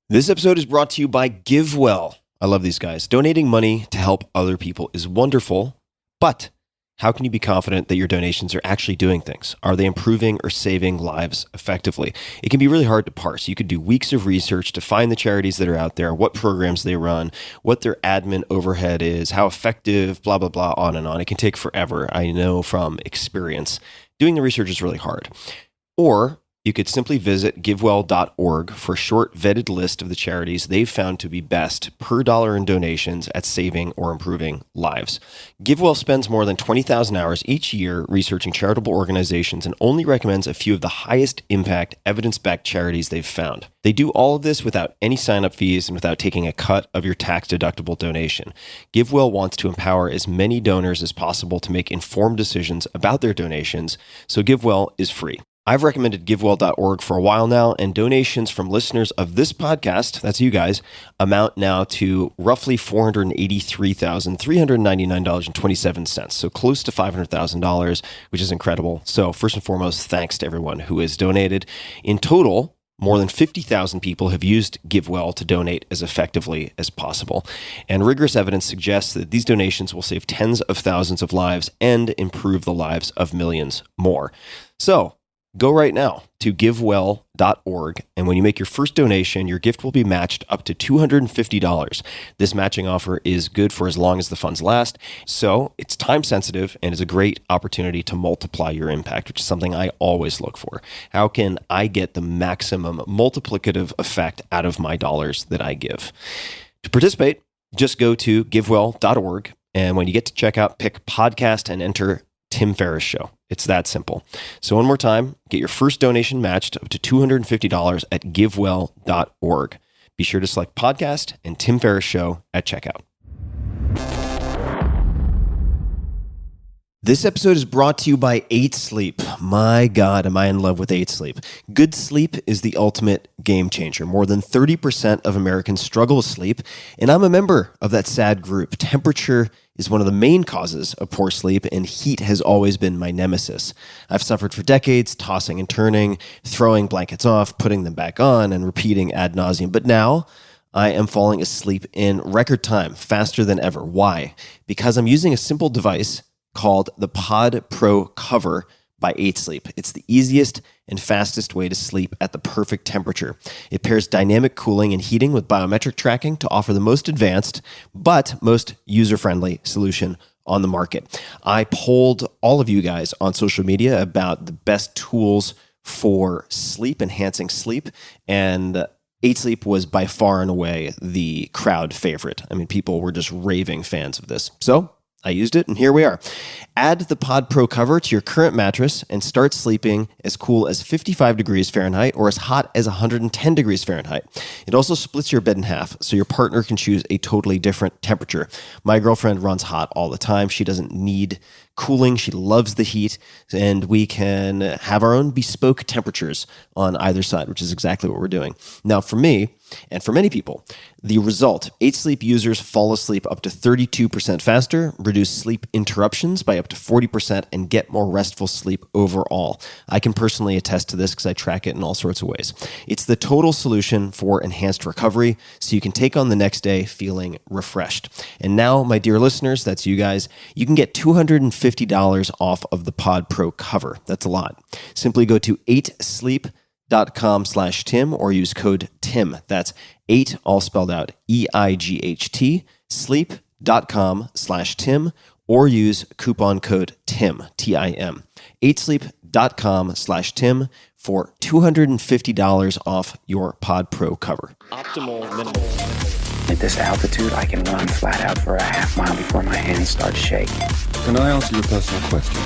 This episode is brought to you by GiveWell. I love these guys. Donating money to help other people is wonderful, but how can you be confident that your donations are actually doing things? Are they improving or saving lives effectively? It can be really hard to parse. You could do weeks of research to find the charities that are out there, what programs they run, what their admin overhead is, how effective, blah, blah, blah, on and on. It can take forever. I know from experience. Doing the research is really hard. Or you could simply visit givewell.org for a short vetted list of the charities they've found to be best per dollar in donations at saving or improving lives. GiveWell spends more than 20,000 hours each year researching charitable organizations and only recommends a few of the highest impact, evidence-backed charities they've found. They do all of this without any sign-up fees and without taking a cut of your tax-deductible donation. GiveWell wants to empower as many donors as possible to make informed decisions about their donations, so GiveWell is free. I've recommended givewell.org for a while now, and donations from listeners of this podcast, that's you guys, amount now to roughly $483,399.27, so close to $500,000, which is incredible. So first and foremost, thanks to everyone who has donated. In total, more than 50,000 people have used GiveWell to donate as effectively as possible. And rigorous evidence suggests that these donations will save tens of thousands of lives and improve the lives of millions more. So go right now to givewell.org, and when you make your first donation, your gift will be matched up to $250. This matching offer is good for as long as the funds last, so it's time sensitive and is a great opportunity to multiply your impact, which is something I always look for. How can I get the maximum multiplicative effect out of my dollars that I give? To participate, just go to givewell.org, and when you get to checkout, pick podcast and enter Tim Ferriss Show. It's that simple. So one more time, get your first donation matched up to $250 at givewell.org. Be sure to select podcast and Tim Ferriss Show at checkout. This episode is brought to you by 8 Sleep. My God, am I in love with 8 Sleep. Good sleep is the ultimate game changer. More than 30% of Americans struggle with sleep, and I'm a member of that sad group. Temperature is one of the main causes of poor sleep, and heat has always been my nemesis. I've suffered for decades, tossing and turning, throwing blankets off, putting them back on, and repeating ad nauseum. But now I am falling asleep in record time, faster than ever. Why? Because I'm using a simple device called the Pod Pro Cover by 8 Sleep. It's the easiest and fastest way to sleep at the perfect temperature. It pairs dynamic cooling and heating with biometric tracking to offer the most advanced but most user-friendly solution on the market. I polled all of you guys on social media about the best tools for sleep, enhancing sleep, and 8 Sleep was by far and away the crowd favorite. I mean, people were just raving fans of this. So I used it, and here we are. Add the Pod Pro cover to your current mattress and start sleeping as cool as 55 degrees Fahrenheit or as hot as 110 degrees Fahrenheit. It also splits your bed in half, so your partner can choose a totally different temperature. My girlfriend runs hot all the time. She doesn't need cooling. She loves the heat, and we can have our own bespoke temperatures on either side, which is exactly what we're doing. Now, for me, and for many people, the result, 8 Sleep users fall asleep up to 32% faster, reduce sleep interruptions by up to 40%, and get more restful sleep overall. I can personally attest to this because I track it in all sorts of ways. It's the total solution for enhanced recovery, so you can take on the next day feeling refreshed. And now, my dear listeners, that's you guys, you can get $250 off of the Pod Pro cover. That's a lot. Simply go to 8sleep.com/Tim or use code TIM. That's 8, all spelled out, EIGHT, sleep.com/Tim, or use coupon code TIM, T-I-M. 8sleep.com/Tim for $250 off your Pod Pro cover. Optimal minimal. At this altitude, I can run flat out for a half mile before my hands start shaking. Can I answer your personal question?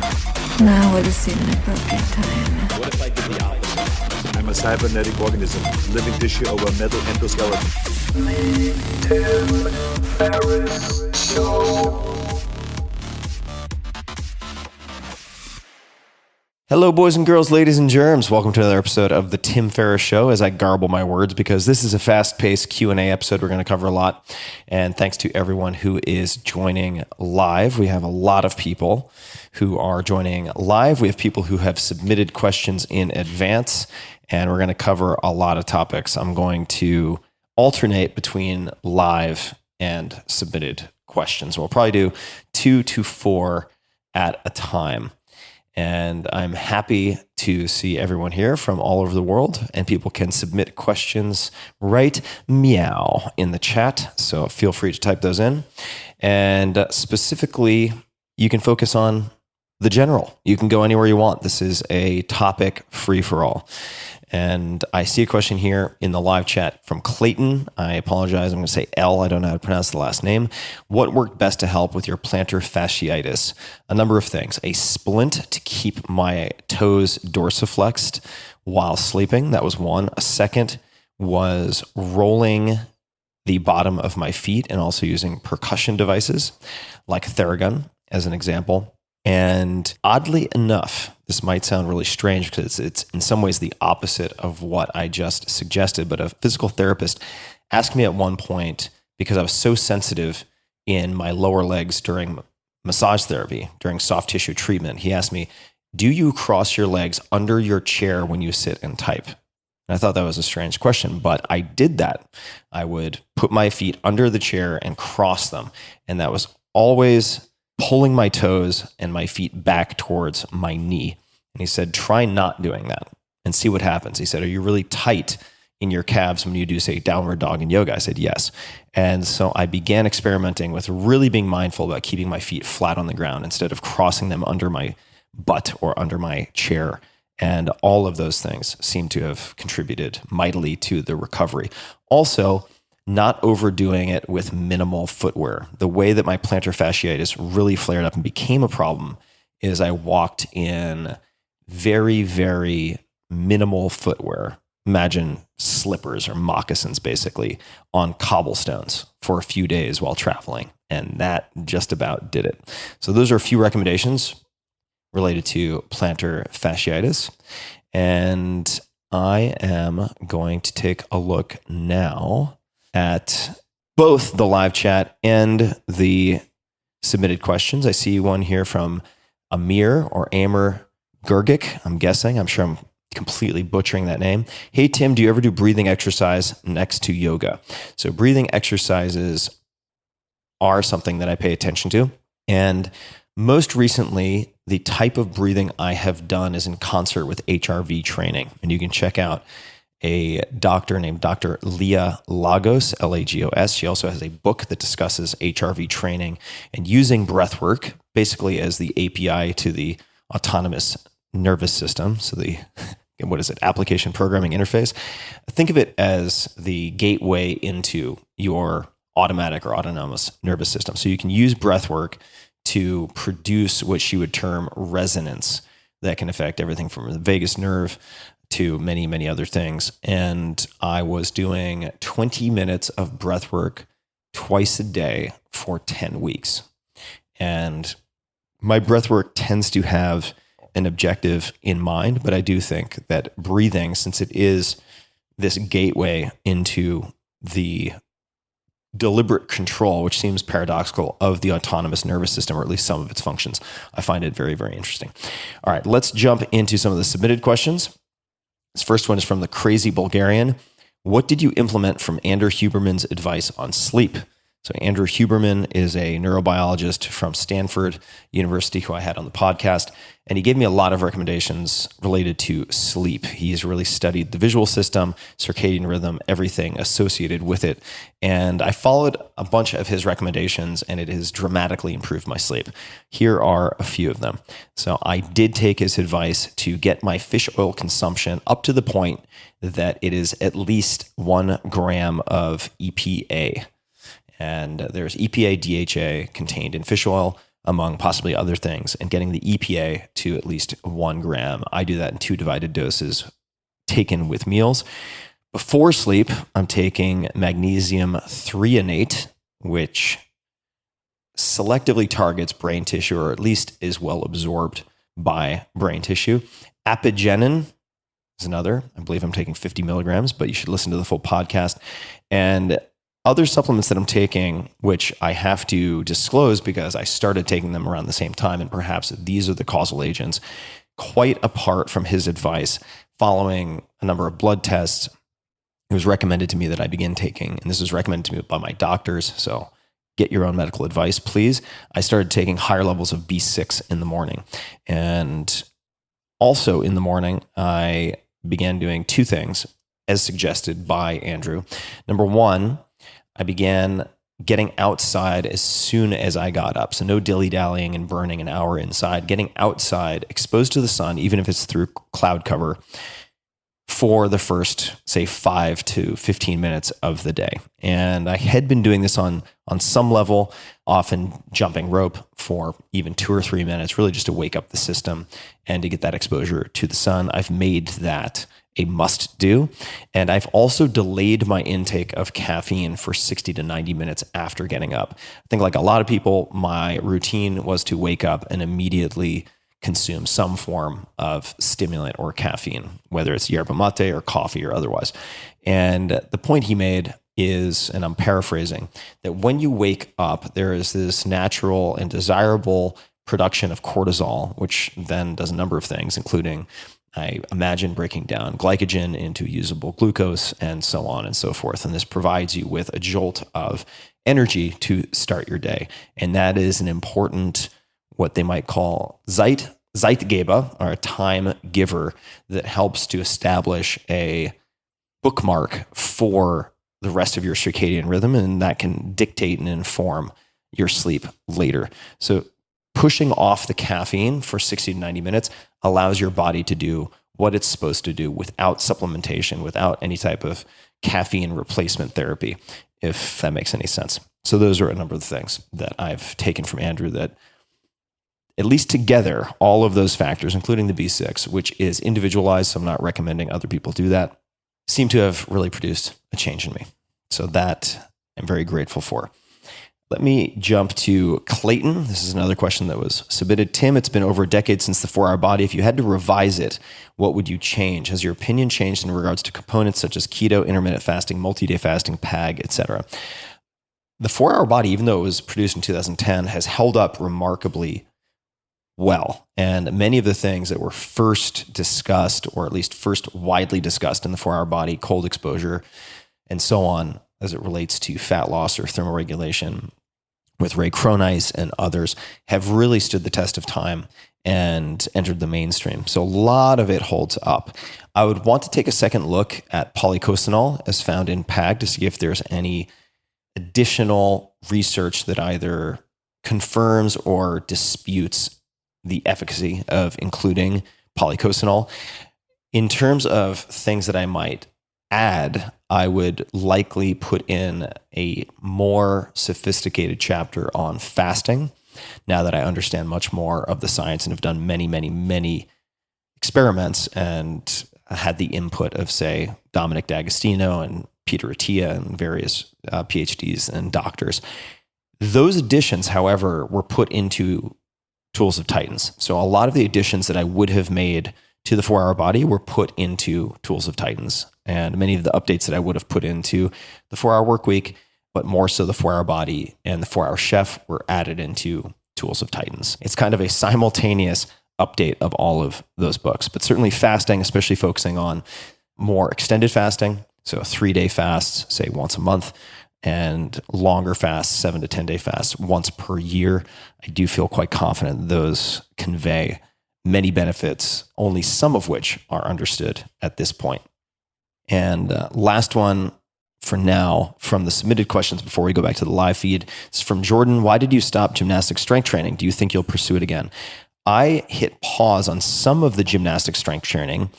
Now would seem an appropriate time. What if I did the opposite? I'm a cybernetic organism, living tissue over metal endoskeleton. Tim Ferriss Show. Hello, boys and girls, ladies and germs. Welcome to another episode of the Tim Ferriss Show, as I garble my words, because this is a fast-paced Q&A episode. We're going to cover a lot, and thanks to everyone who is joining live. We have a lot of people who are joining live. We have people who have submitted questions in advance, and we're going to cover a lot of topics. I'm going to alternate between live and submitted questions. We'll probably do 2 to 4 at a time. And I'm happy to see everyone here from all over the world, and people can submit questions right meow in the chat. So feel free to type those in. And specifically, you can focus on the general. You can go anywhere you want. This is a topic free for all. And I see a question here in the live chat from Clayton. I apologize. I'm going to say L. I don't know how to pronounce the last name. What worked best to help with your plantar fasciitis? A number of things. A splint to keep my toes dorsiflexed while sleeping. That was one. A second was rolling the bottom of my feet and also using percussion devices like Theragun as an example. And oddly enough, this might sound really strange because it's in some ways the opposite of what I just suggested, but a physical therapist asked me at one point, because I was so sensitive in my lower legs during massage therapy, during soft tissue treatment, he asked me, do you cross your legs under your chair when you sit and type? And I thought that was a strange question, but I did that. I would put my feet under the chair and cross them. And that was always pulling my toes and my feet back towards my knee. And he said, try not doing that and see what happens. He said, are you really tight in your calves when you do, say, downward dog in yoga? I said, yes. And so I began experimenting with really being mindful about keeping my feet flat on the ground instead of crossing them under my butt or under my chair. And all of those things seem to have contributed mightily to the recovery. Also, not overdoing it with minimal footwear. The way that my plantar fasciitis really flared up and became a problem is I walked in very, very minimal footwear. Imagine slippers or moccasins, basically, on cobblestones for a few days while traveling. And that just about did it. So those are a few recommendations related to plantar fasciitis. And I am going to take a look now at both the live chat and the submitted questions. I see one here from Amir or Amir Gurgic, I'm guessing. I'm sure I'm completely butchering that name. Hey, Tim, do you ever do breathing exercise next to yoga? So breathing exercises are something that I pay attention to. And most recently, the type of breathing I have done is in concert with HRV training. And you can check out a doctor named Dr. Leah Lagos, Lagos. She also has a book that discusses HRV training and using breath work basically as the API to the autonomous nervous system. So the, what is it, application programming interface. Think of it as the gateway into your automatic or autonomous nervous system. So you can use breath work to produce what she would term resonance that can affect everything from the vagus nerve to many, many other things. And I was doing 20 minutes of breath work twice a day for 10 weeks. And my breath work tends to have an objective in mind, but I do think that breathing, since it is this gateway into the deliberate control, which seems paradoxical, of the autonomous nervous system, or at least some of its functions, I find it very, very interesting. All right, let's jump into some of the submitted questions. This first one is from the Crazy Bulgarian. What did you implement from Andrew Huberman's advice on sleep? So Andrew Huberman is a neurobiologist from Stanford University who I had on the podcast, and he gave me a lot of recommendations related to sleep. He's really studied the visual system, circadian rhythm, everything associated with it. And I followed a bunch of his recommendations, and it has dramatically improved my sleep. Here are a few of them. So I did take his advice to get my fish oil consumption up to the point that it is at least 1 gram of EPA. And there's EPA, DHA contained in fish oil, among possibly other things, and getting the EPA to at least 1 gram. I do that in 2 divided doses taken with meals. Before sleep, I'm taking magnesium threonate, which selectively targets brain tissue, or at least is well absorbed by brain tissue. Apigenin is another. I believe I'm taking 50 milligrams, but you should listen to the full podcast. And other supplements that I'm taking, which I have to disclose because I started taking them around the same time, and perhaps these are the causal agents, quite apart from his advice, following a number of blood tests it was recommended to me that I begin taking, and this was recommended to me by my doctors, so get your own medical advice, please. I started taking higher levels of B6 in the morning. And also in the morning, I began doing two things as suggested by Andrew. Number one, I began getting outside as soon as I got up. So no dilly-dallying and burning an hour inside, getting outside, exposed to the sun, even if it's through cloud cover, for the first, say, 5 to 15 minutes of the day. And I had been doing this on some level, often jumping rope for even 2 or 3 minutes, really just to wake up the system and to get that exposure to the sun. I've made that a must do. And I've also delayed my intake of caffeine for 60 to 90 minutes after getting up. I think like a lot of people, my routine was to wake up and immediately consume some form of stimulant or caffeine, whether it's yerba mate or coffee or otherwise. And the point he made is, and I'm paraphrasing, that when you wake up, there is this natural and desirable production of cortisol, which then does a number of things, including, I imagine, breaking down glycogen into usable glucose and so on and so forth. And this provides you with a jolt of energy to start your day. And that is an important, what they might call Zeitgeber, or a time giver, that helps to establish a bookmark for the rest of your circadian rhythm, and that can dictate and inform your sleep later. So pushing off the caffeine for 60 to 90 minutes allows your body to do what it's supposed to do without supplementation, without any type of caffeine replacement therapy, if that makes any sense. So those are a number of the things that I've taken from Andrew that, at least together, all of those factors, including the B6, which is individualized, so I'm not recommending other people do that, seem to have really produced a change in me. So that I'm very grateful for. Let me jump to Clayton. This is another question that was submitted. Tim, it's been over a decade since the 4-Hour Body. If you had to revise it, what would you change? Has your opinion changed in regards to components such as keto, intermittent fasting, multi-day fasting, PAG, etc.? The 4-Hour Body, even though it was produced in 2010, has held up remarkably well. And many of the things that were first discussed, or at least first widely discussed in the 4-Hour Body, cold exposure, and so on, as it relates to fat loss or thermoregulation, with Ray Cronise and others, have really stood the test of time and entered the mainstream. So a lot of it holds up. I would want to take a second look at polycosanol as found in PAG to see if there's any additional research that either confirms or disputes the efficacy of including polycosanol. In terms of things that I might add, I would likely put in a more sophisticated chapter on fasting, now that I understand much more of the science and have done many, many, many experiments and had the input of, say, Dominic D'Agostino and Peter Attia and various PhDs and doctors. Those additions, however, were put into Tools of Titans. So a lot of the additions that I would have made to the 4-Hour Body were put into Tools of Titans. And many of the updates that I would have put into the 4-Hour Workweek, but more so the 4-Hour Body and the 4-Hour Chef, were added into Tools of Titans. It's kind of a simultaneous update of all of those books, but certainly fasting, especially focusing on more extended fasting. So 3-day fasts, say once a month, and longer fasts, 7 to 10 day fasts once per year. I do feel quite confident those convey many benefits, only some of which are understood at this point. And last one for now from the submitted questions before we go back to the live feed. It's from Jordan. Why did you stop gymnastic strength training? Do you think you'll pursue it again? I hit pause on some of the gymnastic strength training,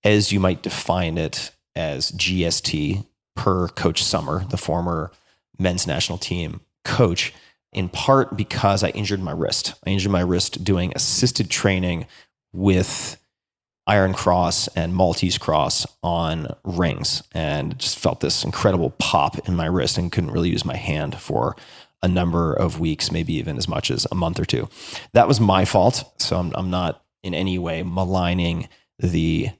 as you might define it as GST, per Coach Summer, the former men's national team coach, in part because I injured my wrist. I injured my wrist doing assisted training with Iron Cross and Maltese Cross on rings, and just felt this incredible pop in my wrist and couldn't really use my hand for a number of weeks, maybe even as much as a month or two. That was my fault. So I'm not in any way maligning the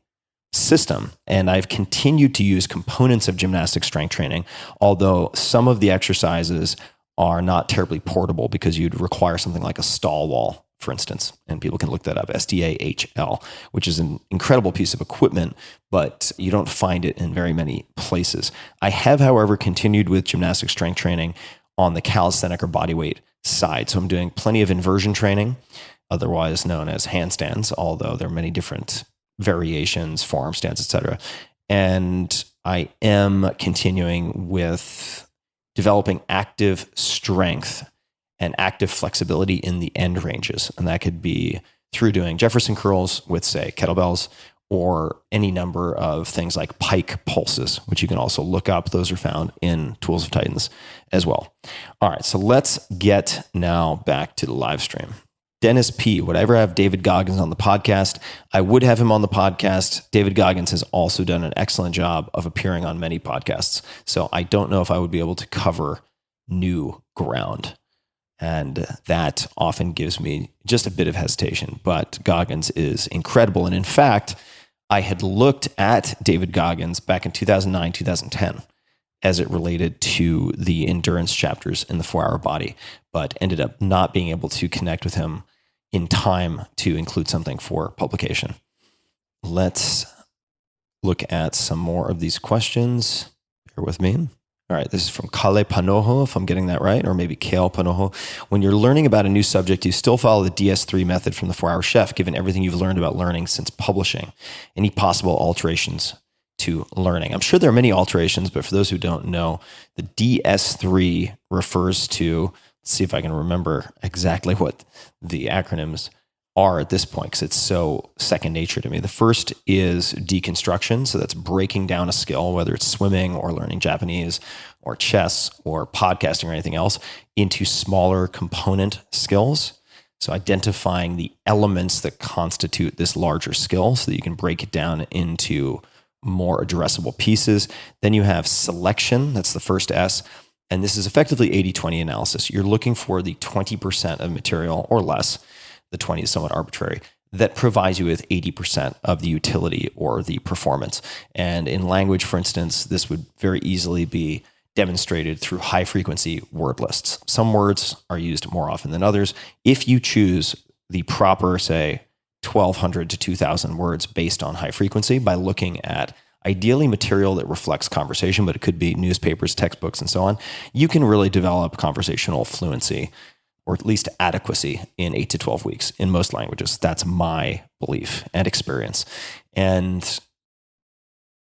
system. And I've continued to use components of gymnastic strength training, although some of the exercises are not terribly portable because you'd require something like a stall wall for instance, and people can look that up, SDAHL, which is an incredible piece of equipment, but you don't find it in very many places. I have, however, continued with gymnastic strength training on the calisthenic or bodyweight side. So I'm doing plenty of inversion training, otherwise known as handstands, although there are many different variations, forearm stands, etc. And I am continuing with developing active strength and active flexibility in the end ranges. And that could be through doing Jefferson curls with, say, kettlebells, or any number of things like pike pulses, which you can also look up. Those are found in Tools of Titans as well. All right, so let's get now back to the live stream. Dennis P., would I ever have David Goggins on the podcast? I would have him on the podcast. David Goggins has also done an excellent job of appearing on many podcasts. So I don't know if I would be able to cover new ground. And that often gives me just a bit of hesitation. But Goggins is incredible. And in fact, I had looked at David Goggins back in 2009, 2010, as it related to the endurance chapters in the 4-Hour Body, but ended up not being able to connect with him in time to include something for publication. Let's look at some more of these questions. Bear with me. All right, this is from Kale Panoho, if I'm getting that right, or maybe Kale Panoho. When you're learning about a new subject, you still follow the DS3 method from the 4-Hour Chef, given everything you've learned about learning since publishing. Any possible alterations to learning? I'm sure there are many alterations, but for those who don't know, the DS3 refers to, let's see if I can remember exactly what the acronyms are at this point, because it's so second nature to me. The first is deconstruction. So that's breaking down a skill, whether it's swimming or learning Japanese or chess or podcasting or anything else, into smaller component skills. So identifying the elements that constitute this larger skill so that you can break it down into more addressable pieces. Then you have selection. That's the first S. And this is effectively 80-20 analysis. You're looking for the 20% of material or less, the 20 is somewhat arbitrary, that provides you with 80% of the utility or the performance. And in language, for instance, this would very easily be demonstrated through high frequency word lists. Some words are used more often than others. If you choose the proper, say, 1,200 to 2,000 words based on high frequency by looking at ideally material that reflects conversation, but it could be newspapers, textbooks, and so on, you can really develop conversational fluency, or at least adequacy, in 8 to 12 weeks in most languages. That's my belief and experience. And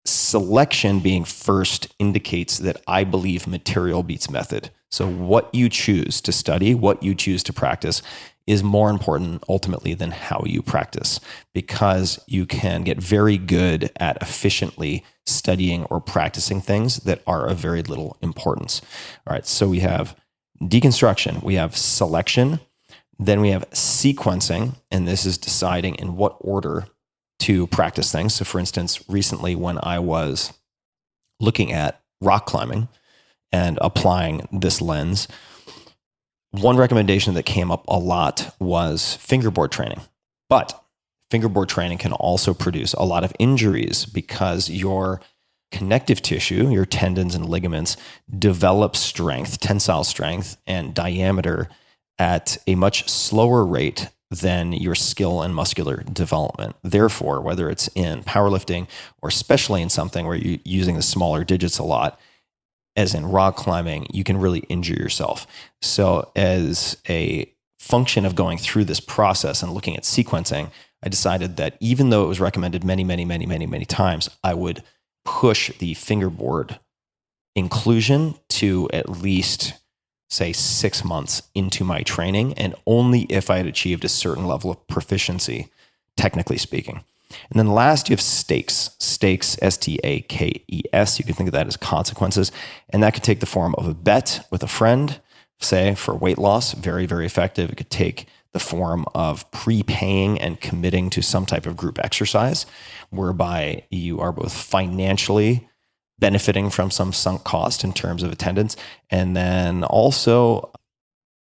selection being first indicates that I believe material beats method. So what you choose to study, what you choose to practice, is more important ultimately than how you practice, because you can get very good at efficiently studying or practicing things that are of very little importance. All right, so we have deconstruction, we have selection, then we have sequencing, and this is deciding in what order to practice things. So for instance, recently when I was looking at rock climbing and applying this lens, one recommendation that came up a lot was fingerboard training. But fingerboard training can also produce a lot of injuries because your connective tissue, your tendons and ligaments, develop strength, tensile strength, and diameter at a much slower rate than your skill and muscular development. Therefore, whether it's in powerlifting or especially in something where you're using the smaller digits a lot, as in rock climbing, you can really injure yourself. So as a function of going through this process and looking at sequencing, I decided that even though it was recommended many times, I would push the fingerboard inclusion to at least, say, 6 months into my training, and only if I had achieved a certain level of proficiency, technically speaking. And then last, you have stakes. Stakes, S-T-A-K-E-S. You can think of that as consequences. And that could take the form of a bet with a friend, say, for weight loss. Very, very effective. It could take the form of prepaying and committing to some type of group exercise, whereby you are both financially benefiting from some sunk cost in terms of attendance, and then also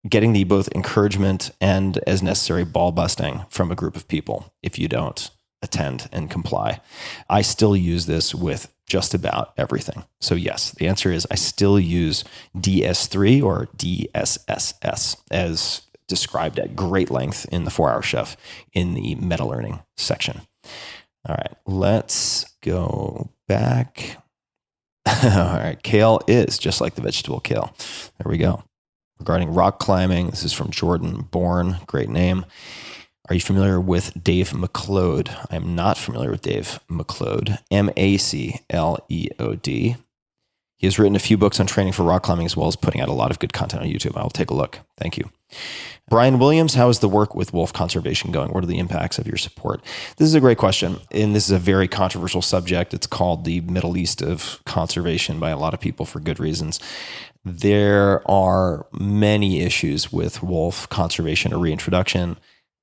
getting the both encouragement and, as necessary, ball busting from a group of people if you don't attend and comply. I still use this with just about everything. So yes, the answer is I still use DS3 or DSSS as described at great length in the 4-Hour Chef in the meta learning section. All right, let's go back. All right, kale is just like the vegetable kale. There we go. Regarding rock climbing, this is from Jordan Bourne. Great name. Are you familiar with Dave McLeod? I am not familiar with Dave McLeod. MacLeod. He has written a few books on training for rock climbing as well as putting out a lot of good content on YouTube. I'll take a look. Thank you. Brian Williams, how is the work with wolf conservation going? What are the impacts of your support? This is a great question, and this is a very controversial subject. It's called the Middle East of conservation by a lot of people for good reasons. There are many issues with wolf conservation or reintroduction.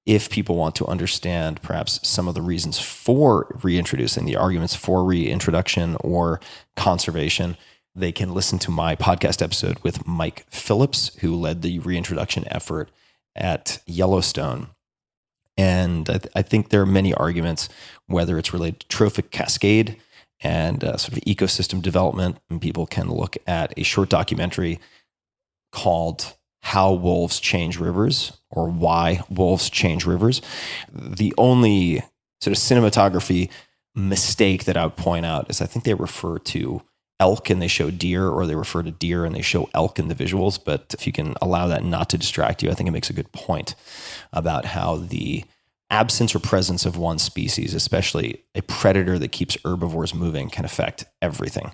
If people want to understand perhaps some of the reasons for reintroducing, the arguments for reintroduction or conservation, they can listen to my podcast episode with Mike Phillips, who led the reintroduction effort at Yellowstone. And I think there are many arguments, whether it's related to trophic cascade and sort of ecosystem development. And people can look at a short documentary called How Wolves Change Rivers, or Why Wolves Change Rivers. The only sort of cinematography mistake that I would point out is I think they refer to elk and they show deer, or they refer to deer and they show elk in the visuals. But if you can allow that not to distract you, I think it makes a good point about how the absence or presence of one species, especially a predator that keeps herbivores moving, can affect everything.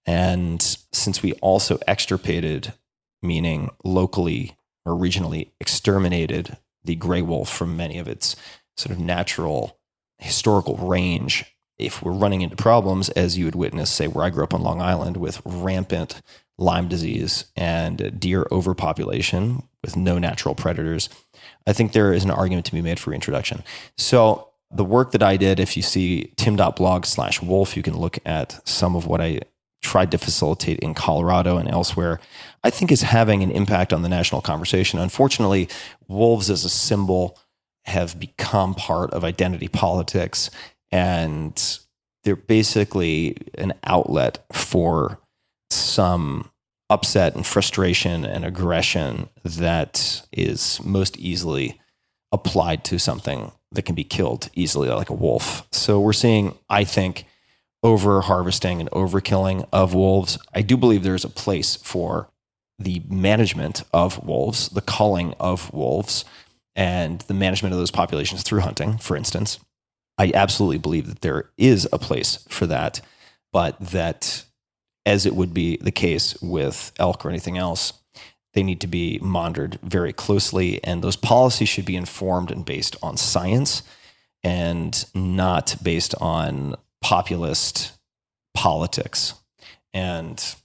And since we also extirpated, meaning locally or regionally exterminated, the gray wolf from many of its sort of natural historical range, if we're running into problems, as you would witness, say, where I grew up on Long Island with rampant Lyme disease and deer overpopulation with no natural predators, I think there is an argument to be made for reintroduction. So the work that I did, if you see tim.blog/wolf, you can look at some of what I tried to facilitate in Colorado and elsewhere, I think is having an impact on the national conversation. Unfortunately, wolves as a symbol have become part of identity politics, and they're basically an outlet for some upset and frustration and aggression that is most easily applied to something that can be killed easily, like a wolf. So we're seeing, I think, over harvesting and overkilling of wolves. I do believe there's a place for the management of wolves, the culling of wolves, and the management of those populations through hunting, for instance. I absolutely believe that there is a place for that, but that, as it would be the case with elk or anything else, they need to be monitored very closely, and those policies should be informed and based on science and not based on populist politics. And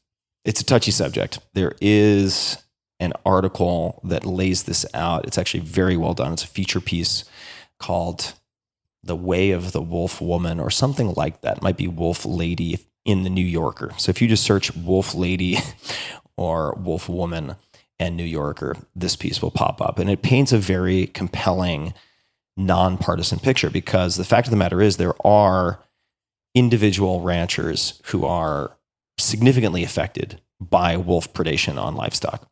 it's a touchy subject. There is an article that lays this out. It's actually very well done. It's a feature piece called The Way of the Wolf Woman, or something like that. It might be Wolf Lady in the New Yorker. So if you just search Wolf Lady or Wolf Woman and New Yorker, this piece will pop up. And it paints a very compelling, nonpartisan picture, because the fact of the matter is there are individual ranchers who are significantly affected by wolf predation on livestock.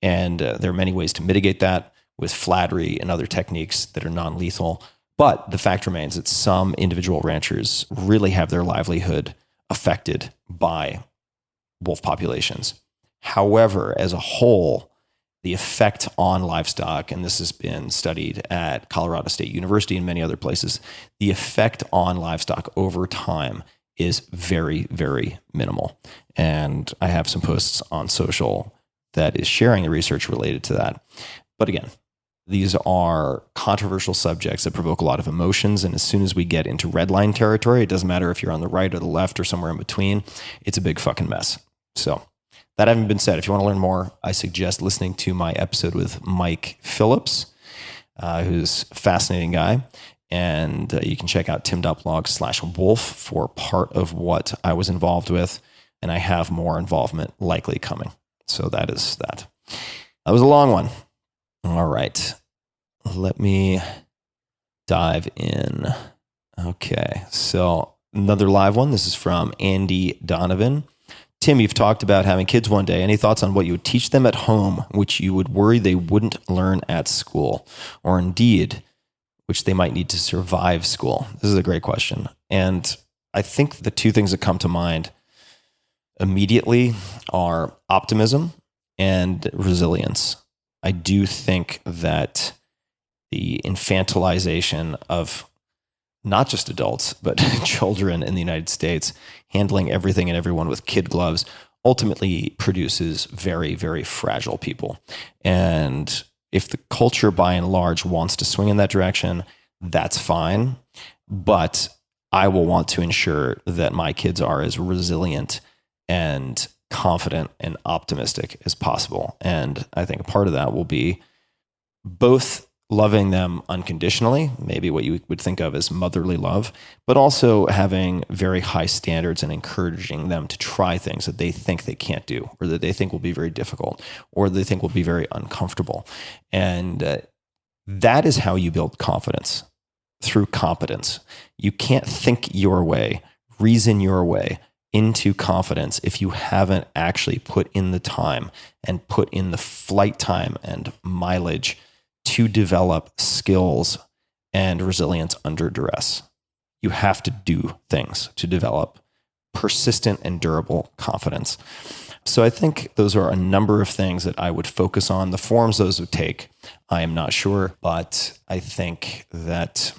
And there are many ways to mitigate that with flattery and other techniques that are non-lethal. But the fact remains that some individual ranchers really have their livelihood affected by wolf populations. However, as a whole, the effect on livestock, and this has been studied at Colorado State University and many other places, the effect on livestock over time is very, very minimal. And I have some posts on social that is sharing the research related to that. But again, these are controversial subjects that provoke a lot of emotions. And as soon as we get into red line territory, it doesn't matter if you're on the right or the left or somewhere in between, it's a big fucking mess. So that having been said, if you want to learn more, I suggest listening to my episode with Mike Phillips, who's a fascinating guy. And you can check out tim.blog/wolf for part of what I was involved with. And I have more involvement likely coming. So that is that. That was a long one. All right. Let me dive in. Okay. So another live one. This is from Andy Donovan. Tim, you've talked about having kids one day. Any thoughts on what you would teach them at home, which you would worry they wouldn't learn at school, or indeed, which they might need to survive school? This is a great question. And I think the two things that come to mind immediately are optimism and resilience. I do think that the infantilization of not just adults, but children in the United States, handling everything and everyone with kid gloves, ultimately produces very, very fragile people. And if the culture by and large wants to swing in that direction, that's fine. But I will want to ensure that my kids are as resilient and confident and optimistic as possible. And I think a part of that will be both loving them unconditionally, maybe what you would think of as motherly love, but also having very high standards and encouraging them to try things that they think they can't do, or that they think will be very difficult, or they think will be very uncomfortable. And that is how you build confidence, through competence. You can't think your way, reason your way into confidence if you haven't actually put in the time and put in the flight time and mileage to develop skills and resilience under duress. You have to do things to develop persistent and durable confidence. So I think those are a number of things that I would focus on. The forms those would take, I am not sure, but I think that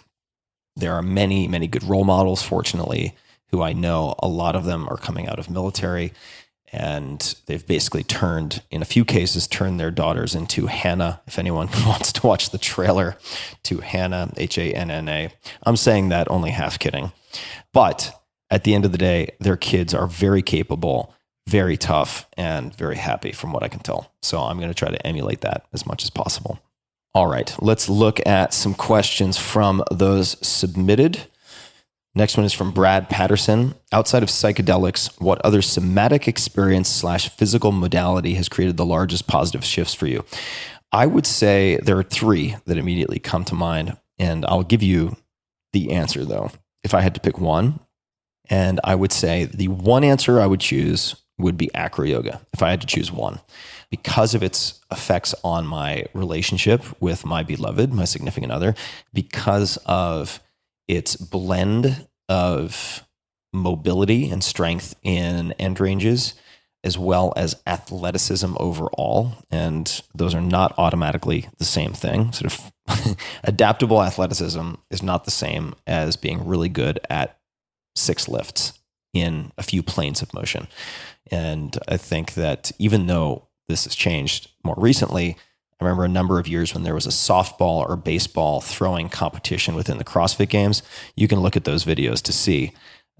there are many, many good role models, fortunately, who I know. A lot of them are coming out of military, and they've basically in a few cases, turned their daughters into Hannah. If anyone wants to watch the trailer to Hannah, Hanna, I'm saying that only half kidding. But at the end of the day, their kids are very capable, very tough, and very happy from what I can tell. So I'm going to try to emulate that as much as possible. All right, let's look at some questions from those submitted. Next one is from Brad Patterson. Outside of psychedelics, what other somatic experience / physical modality has created the largest positive shifts for you? I would say there are three that immediately come to mind, and I'll give you the answer though, if I had to pick one. And I would say the one answer I would choose would be acro yoga, if I had to choose one, because of its effects on my relationship with my beloved, my significant other, because of its blend of mobility and strength in end ranges, as well as athleticism overall. And those are not automatically the same thing. Sort of adaptable athleticism is not the same as being really good at 6 lifts in a few planes of motion. And I think that even though this has changed more recently, I remember a number of years when there was a softball or baseball throwing competition within the CrossFit Games. You can look at those videos to see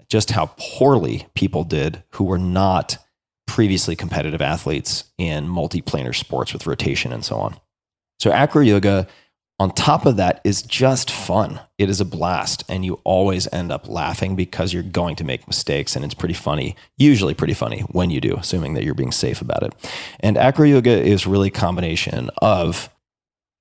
just how poorly people did who were not previously competitive athletes in multiplanar sports with rotation and so on. So acro yoga, on top of that, is just fun. It is a blast, and you always end up laughing because you're going to make mistakes, and it's pretty funny, usually pretty funny when you do, assuming that you're being safe about it. And acro yoga is really a combination of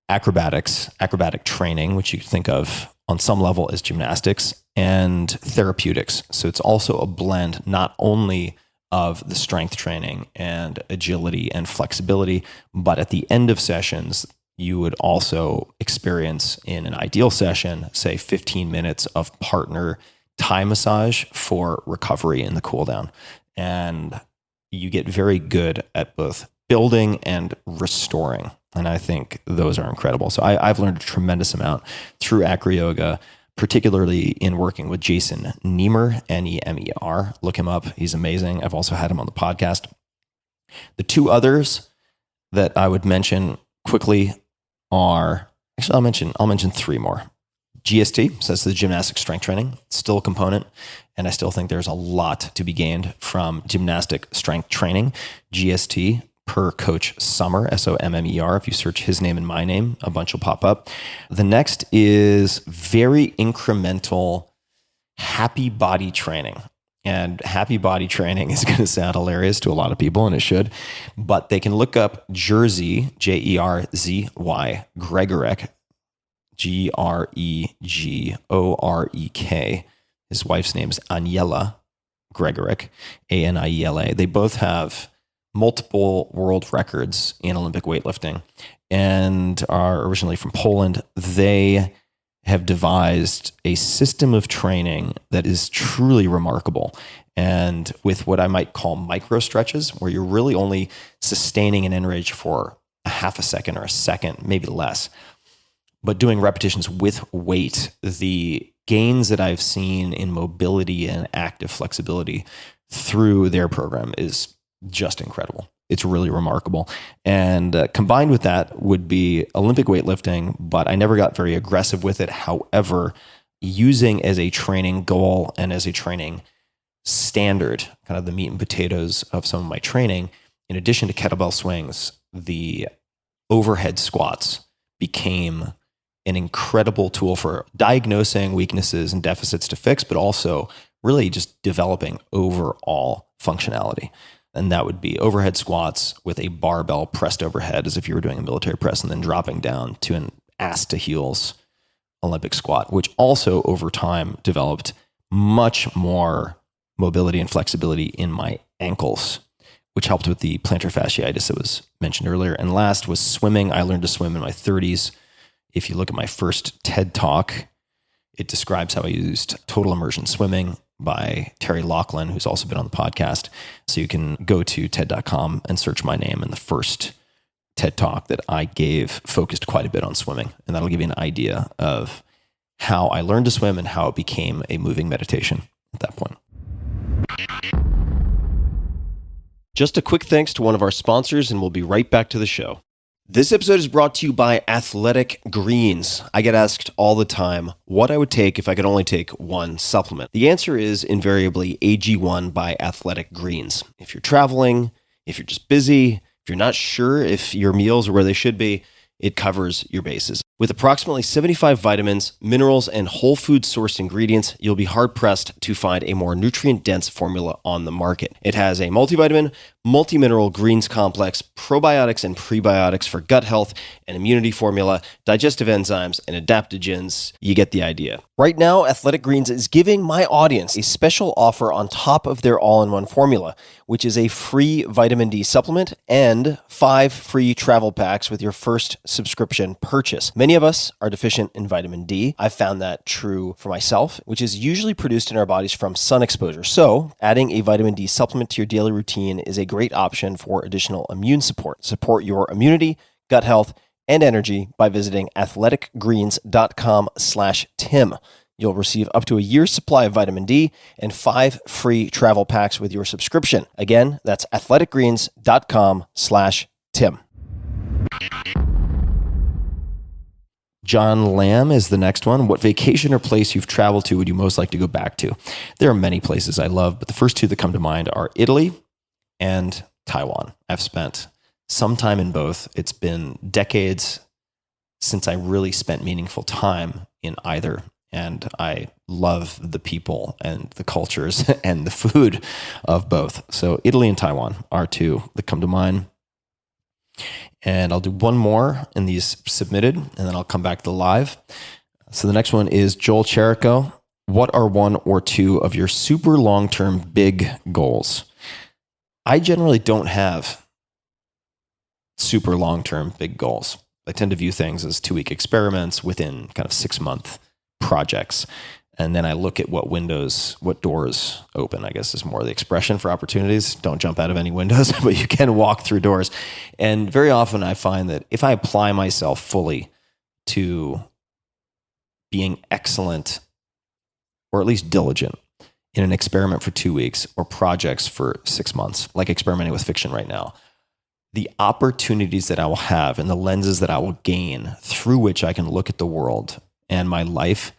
acrobatic training, which you can think of on some level as gymnastics, and therapeutics. So it's also a blend not only of the strength training and agility and flexibility, but at the end of sessions, you would also experience, in an ideal session, say 15 minutes of partner Thai massage for recovery in the cool down. And you get very good at both building and restoring. And I think those are incredible. So I've learned a tremendous amount through acro yoga, particularly in working with Jason Niemer, Nemer. Look him up. He's amazing. I've also had him on the podcast. The two others that I would mention quickly are, actually, I'll mention 3 more. GST, so that's the gymnastic strength training, still a component, and I still think there's a lot to be gained from gymnastic strength training. GST, per Coach Sommer, Sommer. If you search his name and my name, a bunch will pop up. The next is very incremental happy body training. And happy body training is going to sound hilarious to a lot of people, and it should, but they can look up Jerzy, Jerzy, Gregorek, Gregorek. His wife's name is Aniela Gregoric, Aniela. They both have multiple world records in Olympic weightlifting and are originally from Poland. They have devised a system of training that is truly remarkable. And with what I might call micro stretches, where you're really only sustaining an enrage for a half a second or a second, maybe less, but doing repetitions with weight, the gains that I've seen in mobility and active flexibility through their program is just incredible. It's really remarkable. And combined with that would be Olympic weightlifting, but I never got very aggressive with it. However, using as a training goal and as a training standard, kind of the meat and potatoes of some of my training, in addition to kettlebell swings, the overhead squats became an incredible tool for diagnosing weaknesses and deficits to fix, but also really just developing overall functionality. And that would be overhead squats with a barbell pressed overhead as if you were doing a military press, and then dropping down to an ass to heels Olympic squat, which also over time developed much more mobility and flexibility in my ankles, which helped with the plantar fasciitis that was mentioned earlier. And last was swimming. I learned to swim in my 30s. If you look at my first TED Talk, it describes how I used total immersion swimming by Terry Laughlin, who's also been on the podcast. So you can go to TED.com and search my name, and the first TED Talk that I gave focused quite a bit on swimming. And that'll give you an idea of how I learned to swim and how it became a moving meditation at that point. Just a quick thanks to one of our sponsors, and we'll be right back to the show. This episode is brought to you by Athletic Greens. I get asked all the time what I would take if I could only take one supplement. The answer is invariably AG1 by Athletic Greens. If you're traveling, if you're just busy, if you're not sure if your meals are where they should be, it covers your bases. With approximately 75 vitamins, minerals, and whole food sourced ingredients, you'll be hard-pressed to find a more nutrient-dense formula on the market. It has a multivitamin, multi-mineral greens complex, probiotics and prebiotics for gut health, an immunity formula, digestive enzymes, and adaptogens. You get the idea. Right now, Athletic Greens is giving my audience a special offer on top of their all-in-one formula, which is a free vitamin D supplement and 5 free travel packs with your first subscription purchase. Many of us are deficient in vitamin D. I've found that true for myself, which is usually produced in our bodies from sun exposure. So adding a vitamin D supplement to your daily routine is a great option for additional immune support. Support your immunity, gut health, and energy by visiting athleticgreens.com/Tim. You'll receive up to a year's supply of vitamin D and 5 free travel packs with your subscription. Again, that's athleticgreens.com/Tim. John Lamb is the next one. What vacation or place you've traveled to would you most like to go back to? There are many places I love, but the first two that come to mind are Italy and Taiwan. I've spent some time in both. It's been decades since I really spent meaningful time in either. And I love the people and the cultures and the food of both. So Italy and Taiwan are two that come to mind. And I'll do one more in these submitted, and then I'll come back to the live. So the next one is Joel Cherico. What are one or two of your super long-term big goals? I generally don't have super long-term big goals. I tend to view things as 2-week experiments within kind of 6-month projects. And then I look at what doors open, I guess is more the expression for opportunities. Don't jump out of any windows, but you can walk through doors. And very often I find that if I apply myself fully to being excellent, or at least diligent, in an experiment for 2 weeks or projects for 6 months, like experimenting with fiction right now, the opportunities that I will have and the lenses that I will gain through which I can look at the world and my life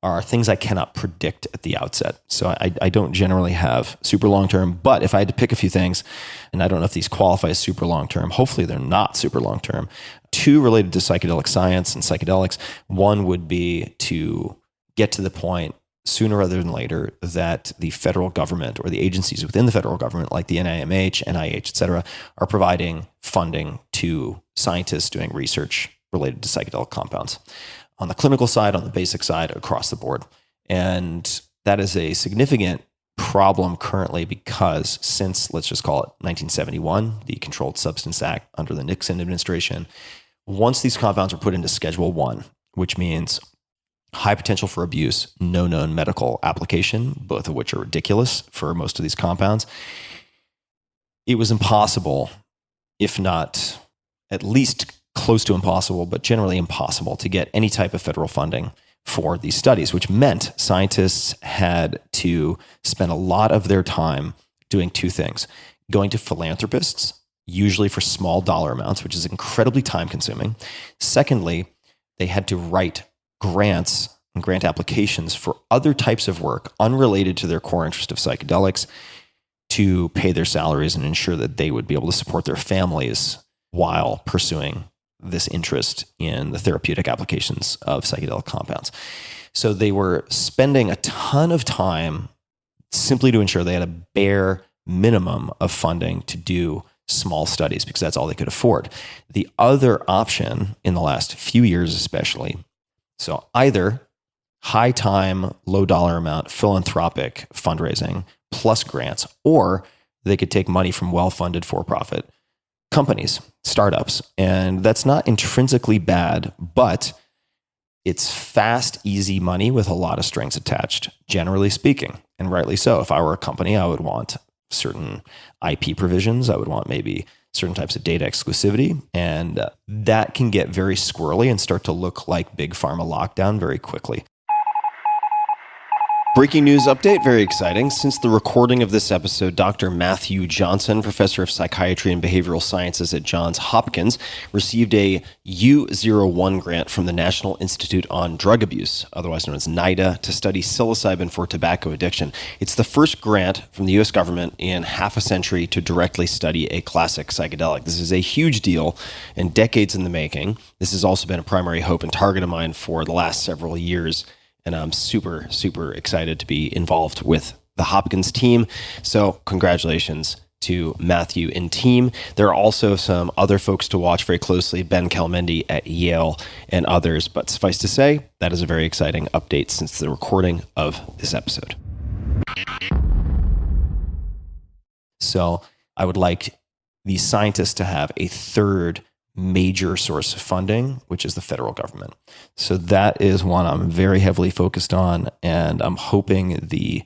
are things I cannot predict at the outset. So I don't generally have super long-term, but if I had to pick a few things, and I don't know if these qualify as super long-term, hopefully they're not super long-term. 2 related to psychedelic science and psychedelics. One would be to get to the point sooner rather than later that the federal government or the agencies within the federal government, like the NIMH, NIH, et cetera, are providing funding to scientists doing research related to psychedelic compounds. On the clinical side, on the basic side, across the board. And that is a significant problem currently because since, let's just call it 1971, the Controlled Substance Act under the Nixon administration, once these compounds were put into Schedule 1, which means high potential for abuse, no known medical application, both of which are ridiculous for most of these compounds, it was impossible, if not at least close to impossible, but generally impossible to get any type of federal funding for these studies, which meant scientists had to spend a lot of their time doing two things: going to philanthropists, usually for small dollar amounts, which is incredibly time consuming. Secondly, they had to write grants and grant applications for other types of work unrelated to their core interest of psychedelics to pay their salaries and ensure that they would be able to support their families while pursuing this interest in the therapeutic applications of psychedelic compounds. So they were spending a ton of time simply to ensure they had a bare minimum of funding to do small studies because that's all they could afford. The other option in the last few years especially, so either high time, low dollar amount philanthropic fundraising plus grants, or they could take money from well-funded for-profit companies, startups. And that's not intrinsically bad, but it's fast, easy money with a lot of strings attached, generally speaking, and rightly so. If I were a company, I would want certain IP provisions. I would want maybe certain types of data exclusivity. And that can get very squirrely and start to look like big pharma lockdown very quickly. Breaking news update, very exciting. Since the recording of this episode, Dr. Matthew Johnson, professor of psychiatry and behavioral sciences at Johns Hopkins, received a U01 grant from the National Institute on Drug Abuse, otherwise known as NIDA, to study psilocybin for tobacco addiction. It's the first grant from the U.S. government in half a century to directly study a classic psychedelic. This is a huge deal and decades in the making. This has also been a primary hope and target of mine for the last several years. And I'm super, super excited to be involved with the Hopkins team. So congratulations to Matthew and team. There are also some other folks to watch very closely, Ben Kelmendi at Yale and others. But suffice to say, that is a very exciting update since the recording of this episode. So I would like these scientists to have a third major source of funding, which is the federal government. So that is one I'm very heavily focused on, and I'm hoping the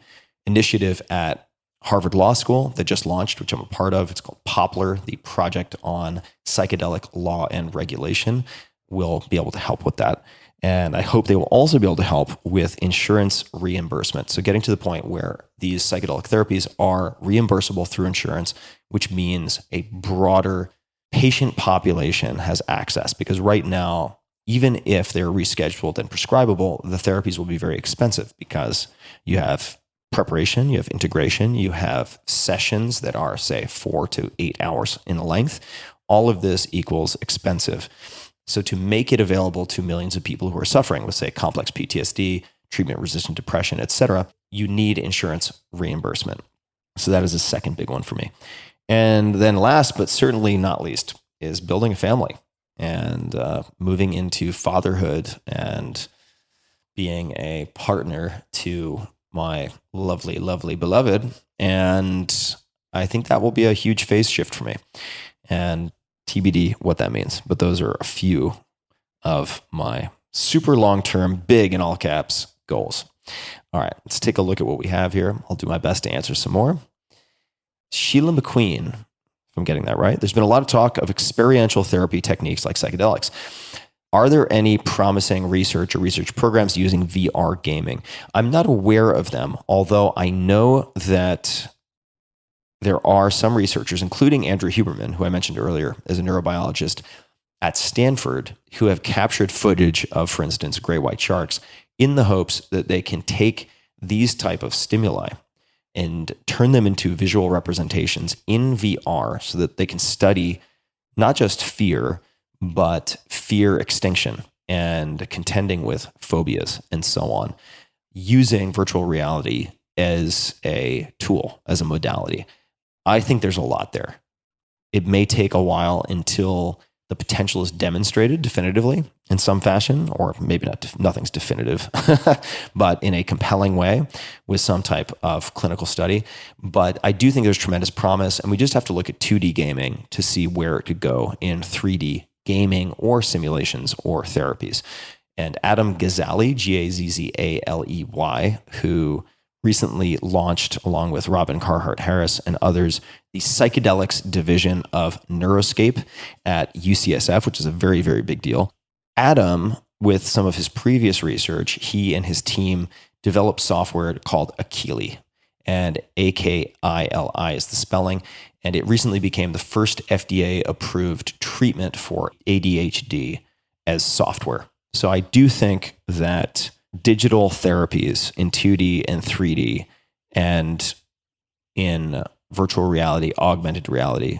initiative at Harvard Law School that just launched, which I'm a part of, it's called Poplar, the Project on Psychedelic Law and Regulation, will be able to help with that. And I hope they will also be able to help with insurance reimbursement. So getting to the point where these psychedelic therapies are reimbursable through insurance, which means a broader patient population has access, because right now, even if they're rescheduled and prescribable, the therapies will be very expensive because you have preparation, you have integration, you have sessions that are, say, 4 to 8 hours in length. All of this equals expensive. So to make it available to millions of people who are suffering with, say, complex PTSD, treatment-resistant depression, et cetera, you need insurance reimbursement. So that is a second big one for me. And then last, but certainly not least, is building a family and moving into fatherhood and being a partner to my lovely, lovely beloved. And I think that will be a huge phase shift for me. And TBD what that means. But those are a few of my super long-term, big in all caps goals. All right, let's take a look at what we have here. I'll do my best to answer some more. Sheila McQueen, if I'm getting that right, there's been a lot of talk of experiential therapy techniques like psychedelics. Are there any promising research or research programs using VR gaming? I'm not aware of them, although I know that there are some researchers, including Andrew Huberman, who I mentioned earlier as a neurobiologist at Stanford, who have captured footage of, for instance, gray white sharks in the hopes that they can take these type of stimuli and turn them into visual representations in VR so that they can study not just fear, but fear extinction and contending with phobias and so on, using virtual reality as a tool, as a modality. I think there's a lot there. It may take a while until the potential is demonstrated definitively in some fashion, or maybe nothing's definitive, but in a compelling way with some type of clinical study. But I do think there's tremendous promise, and we just have to look at 2D gaming to see where it could go in 3D gaming or simulations or therapies. And Adam Gazzaley, Gazzaley, who recently launched, along with Robin Carhart Harris and others, the psychedelics division of Neuroscape at UCSF, which is a very, very big deal. Adam, with some of his previous research, he and his team developed software called Akili, and Akili is the spelling, and it recently became the first FDA-approved treatment for ADHD as software. So I do think that digital therapies in 2D and 3D and in virtual reality, augmented reality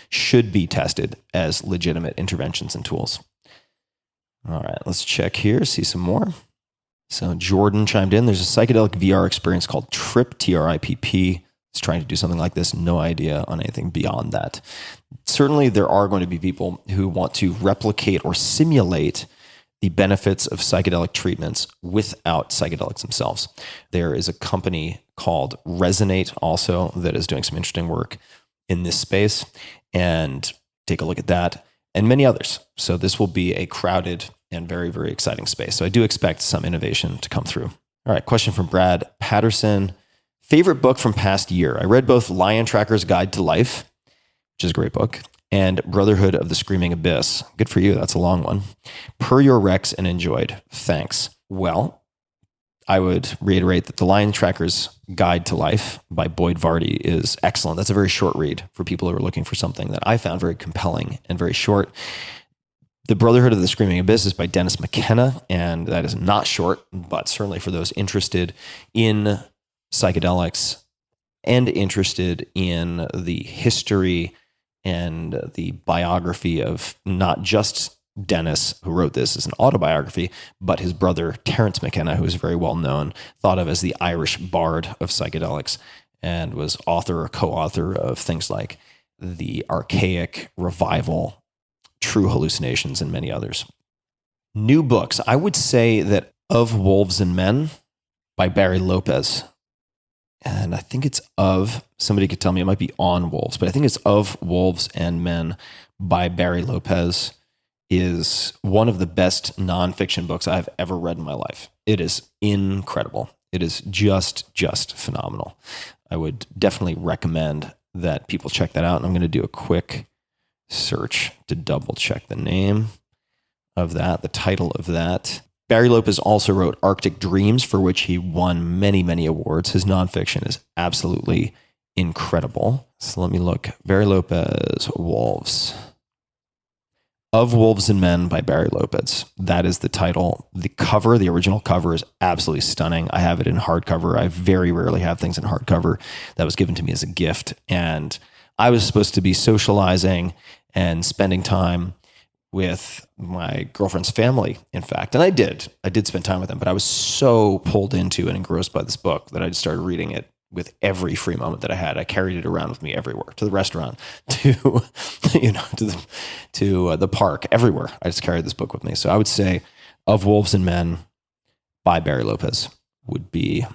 should be tested as legitimate interventions and tools. All right, let's check here, see some more. So Jordan chimed in. There's a psychedelic VR experience called TRIP, TRIPP. It's trying to do something like this. No idea on anything beyond that. Certainly there are going to be people who want to replicate or simulate the benefits of psychedelic treatments without psychedelics themselves. There is a company called Resonate also that is doing some interesting work in this space, and take a look at that and many others. So this will be a crowded and very, very exciting space. So I do expect some innovation to come through. All right, question from Brad Patterson. Favorite book from past year? I read both Lion Tracker's Guide to Life, which is a great book, and Brotherhood of the Screaming Abyss. Good for you. That's a long one. Per your recs and enjoyed. Thanks. Well, I would reiterate that the Lion Tracker's Guide to Life by Boyd Vardy is excellent. That's a very short read for people who are looking for something that I found very compelling and very short. The Brotherhood of the Screaming Abyss is by Dennis McKenna, and that is not short, but certainly for those interested in psychedelics and interested in the history and the biography of not just Dennis, who wrote this as an autobiography, but his brother Terence McKenna, who is very well known, thought of as the Irish bard of psychedelics, and was author or co-author of things like The Archaic Revival, True Hallucinations, and many others. New books. I would say that Of Wolves and Men by Barry Lopez. And I think it's somebody could tell me, it might be On Wolves, but I think it's Of Wolves and Men by Barry Lopez is one of the best nonfiction books I've ever read in my life. It is incredible. It is just phenomenal. I would definitely recommend that people check that out. And I'm going to do a quick search to double check the name of that, the title of that. Barry Lopez also wrote Arctic Dreams, for which he won many, many awards. His nonfiction is absolutely incredible. So let me look. Barry Lopez, Wolves. Of Wolves and Men by Barry Lopez. That is the title. The cover, the original cover, is absolutely stunning. I have it in hardcover. I very rarely have things in hardcover. That was given to me as a gift. And I was supposed to be socializing and spending time with my girlfriend's family, in fact. And I did spend time with them, but I was so pulled into and engrossed by this book that I just started reading it with every free moment that I had. I carried it around with me everywhere, to the restaurant, to the park, everywhere. I just carried this book with me. So I would say Of Wolves and Men by Barry Lopez would be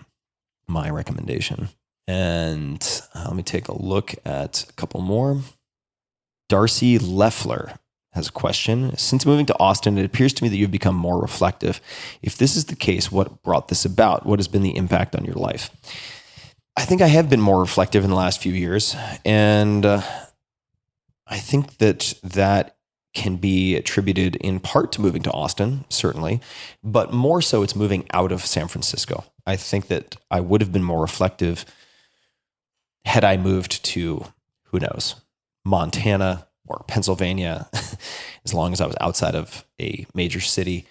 my recommendation. And let me take a look at a couple more. Darcy Leffler has a question. Since moving to Austin, it appears to me that you've become more reflective. If this is the case, what brought this about? What has been the impact on your life? I think I have been more reflective in the last few years. And I think that can be attributed in part to moving to Austin, certainly, but more so it's moving out of San Francisco. I think that I would have been more reflective had I moved to, who knows, Montana or Pennsylvania, as long as I was outside of a major city.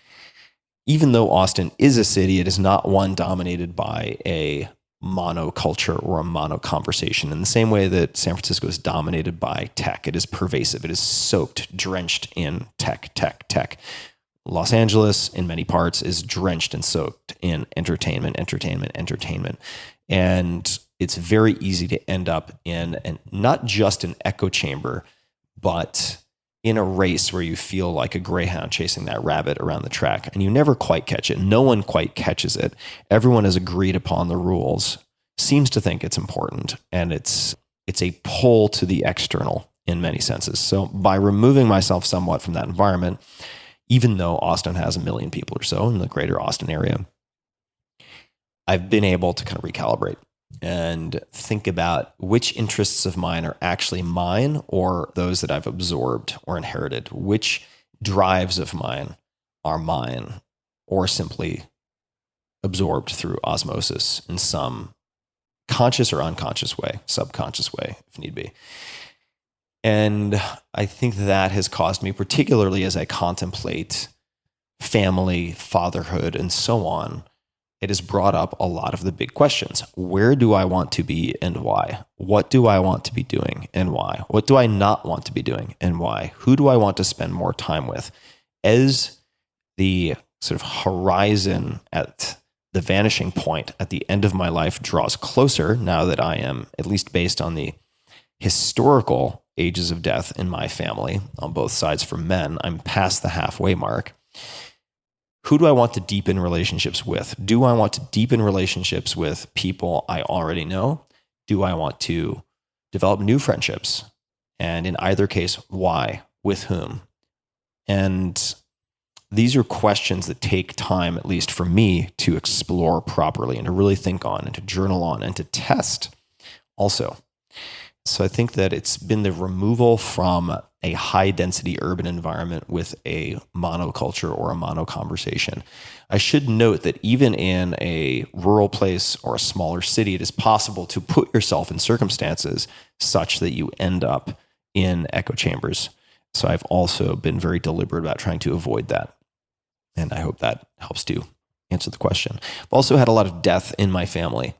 Even though Austin is a city, it is not one dominated by a monoculture or a mono conversation. In the same way that San Francisco is dominated by tech, it is pervasive. It is soaked, drenched in tech. Los Angeles, in many parts, is drenched and soaked in entertainment. And it's very easy to end up in not just an echo chamber, but in a race where you feel like a greyhound chasing that rabbit around the track and you never quite catch it, no one quite catches it, everyone has agreed upon the rules, seems to think it's important, and it's a pull to the external in many senses. So by removing myself somewhat from that environment, even though Austin has 1 million people or so in the greater Austin area, I've been able to kind of recalibrate and think about which interests of mine are actually mine or those that I've absorbed or inherited, which drives of mine are mine or simply absorbed through osmosis in some conscious or unconscious way, subconscious way, if need be. And I think that has caused me, particularly as I contemplate family, fatherhood, and so on, it has brought up a lot of the big questions. Where do I want to be and why? What do I want to be doing and why? What do I not want to be doing and why? Who do I want to spend more time with? As the sort of horizon at the vanishing point at the end of my life draws closer, now that I am, at least based on the historical ages of death in my family on both sides for men, I'm past the halfway mark. Who do I want to deepen relationships with? Do I want to deepen relationships with people I already know? Do I want to develop new friendships? And in either case, why? With whom? And these are questions that take time, at least for me, to explore properly and to really think on and to journal on and to test also. So I think that it's been the removal from a high density urban environment with a monoculture or a mono conversation. I should note that even in a rural place or a smaller city, it is possible to put yourself in circumstances such that you end up in echo chambers. So I've also been very deliberate about trying to avoid that. And I hope that helps to answer the question. I've also had a lot of death in my family.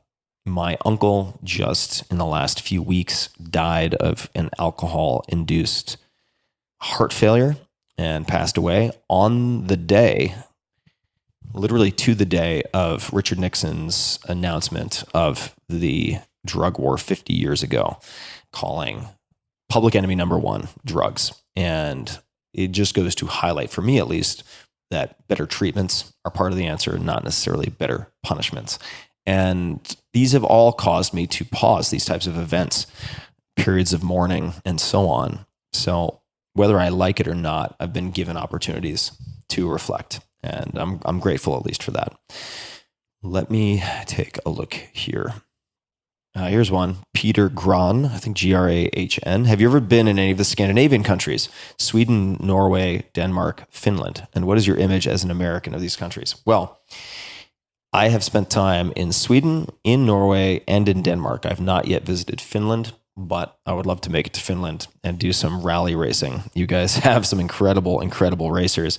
My uncle just in the last few weeks died of an alcohol-induced heart failure and passed away on the day, literally to the day of Richard Nixon's announcement of the drug war 50 years ago, calling public enemy number one drugs. And it just goes to highlight, for me at least, that better treatments are part of the answer, not necessarily better punishments. And these have all caused me to pause these types of events, periods of mourning, and so on. So whether I like it or not, I've been given opportunities to reflect, and I'm grateful at least for that. Let me take a look here. Here's one. Peter Gran, I think Grahn. Have you ever been in any of the Scandinavian countries? Sweden, Norway, Denmark, Finland. And what is your image as an American of these countries? Well, I have spent time in Sweden, in Norway, and in Denmark. I've not yet visited Finland, but I would love to make it to Finland and do some rally racing. You guys have some incredible, incredible racers,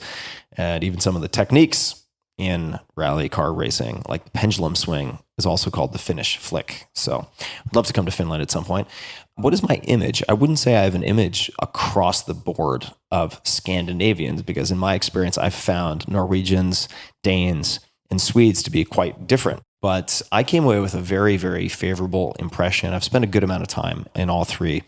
and even some of the techniques in rally car racing, like the pendulum swing, is also called the Finnish flick. So I'd love to come to Finland at some point. What is my image? I wouldn't say I have an image across the board of Scandinavians, because in my experience, I've found Norwegians, Danes, and Swedes to be quite different. But I came away with a very, very favorable impression. I've spent a good amount of time in all three,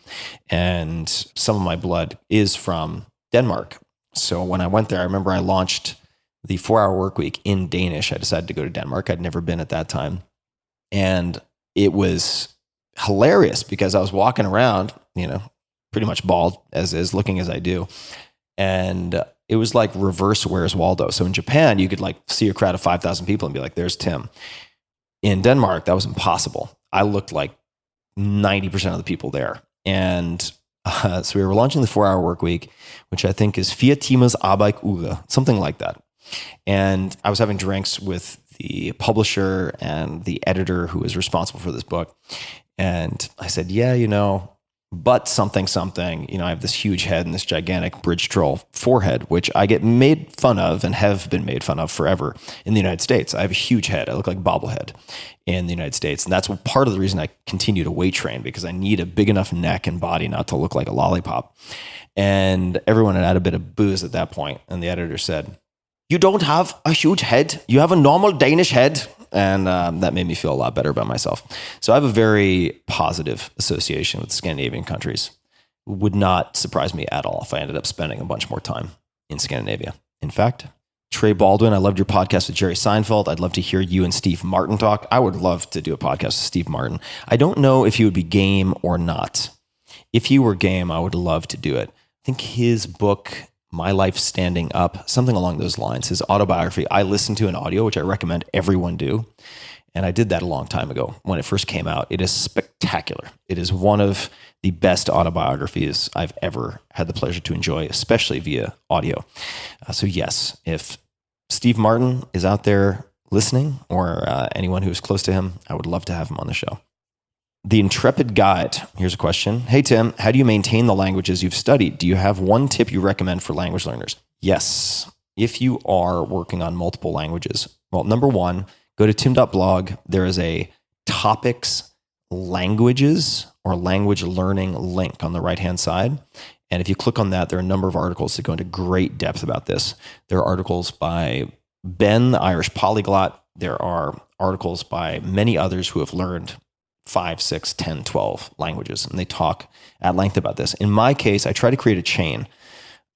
and some of my blood is from Denmark. So when I went there, I remember I launched the 4-hour work week in Danish. I decided to go to Denmark. I'd never been at that time. And it was hilarious because I was walking around, pretty much bald as is, looking as I do. And it was like reverse Where's Waldo. So in Japan, you could like see a crowd of 5,000 people and be like, there's Tim. In Denmark, that was impossible. I looked like 90% of the people there. And so we were launching the 4-hour work week, which I think is 4 timers arbeidsuge, something like that. And I was having drinks with the publisher and the editor who was responsible for this book. And I said, but something, I have this huge head and this gigantic bridge troll forehead, which I get made fun of and have been made fun of forever in the United States. I have a huge head. I look like bobblehead in the United States. And that's part of the reason I continue to weight train, because I need a big enough neck and body not to look like a lollipop. And everyone had had a bit of booze at that point. And the editor said, "You don't have a huge head. You have a normal Danish head." And that made me feel a lot better about myself. So I have a very positive association with Scandinavian countries. would not surprise me at all if I ended up spending a bunch more time in Scandinavia. In fact, Trey Baldwin, I loved your podcast with Jerry Seinfeld. I'd love to hear you and Steve Martin talk. I would love to do a podcast with Steve Martin. I don't know if he would be game or not. If he were game, I would love to do it. I think his book, My Life Standing Up, something along those lines, his autobiography, I listened to in audio, which I recommend everyone do. And I did that a long time ago when it first came out. It is spectacular. It is one of the best autobiographies I've ever had the pleasure to enjoy, especially via audio. So yes, if Steve Martin is out there listening, or anyone who's close to him, I would love to have him on the show. The Intrepid Guide. Here's a question. Hey, Tim, how do you maintain the languages you've studied? Do you have one tip you recommend for language learners? Yes. If you are working on multiple languages, well, number one, go to tim.blog. There is a topics, languages, or language learning link on the right-hand side. And if you click on that, there are a number of articles that go into great depth about this. There are articles by Ben, the Irish polyglot. There are articles by many others who have learned 5, 6, 10, 12 languages, and they talk at length about this. In my case, I try to create a chain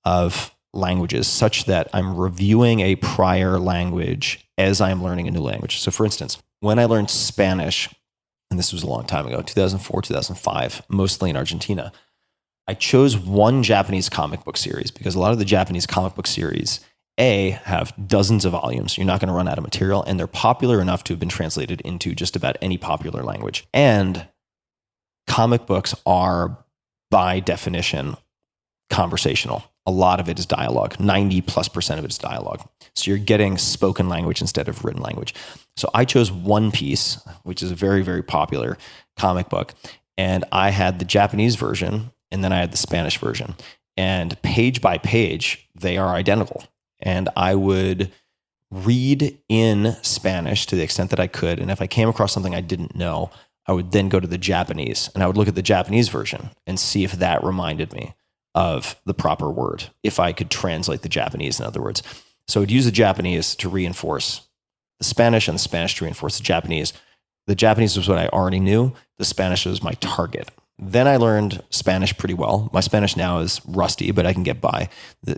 of languages such that I'm reviewing a prior language as I'm learning a new language. So for instance, when I learned Spanish, and this was a long time ago, 2004, 2005, mostly in Argentina, I chose one Japanese comic book series because a lot of the Japanese comic book series, have dozens of volumes. You're not going to run out of material, and they're popular enough to have been translated into just about any popular language. And comic books are, by definition, conversational. A lot of it is dialogue. 90+% of it is dialogue. So you're getting spoken language instead of written language. So I chose One Piece, which is a very, very popular comic book. And I had the Japanese version, and then I had the Spanish version. And page by page, they are identical. And I would read in Spanish to the extent that I could. And if I came across something I didn't know, I would then go to the Japanese, and I would look at the Japanese version and see if that reminded me of the proper word, if I could translate the Japanese, in other words. So I would use the Japanese to reinforce the Spanish, and the Spanish to reinforce the Japanese. The Japanese was what I already knew. The Spanish was my target. Then I learned Spanish pretty well. My Spanish now is rusty, but I can get by.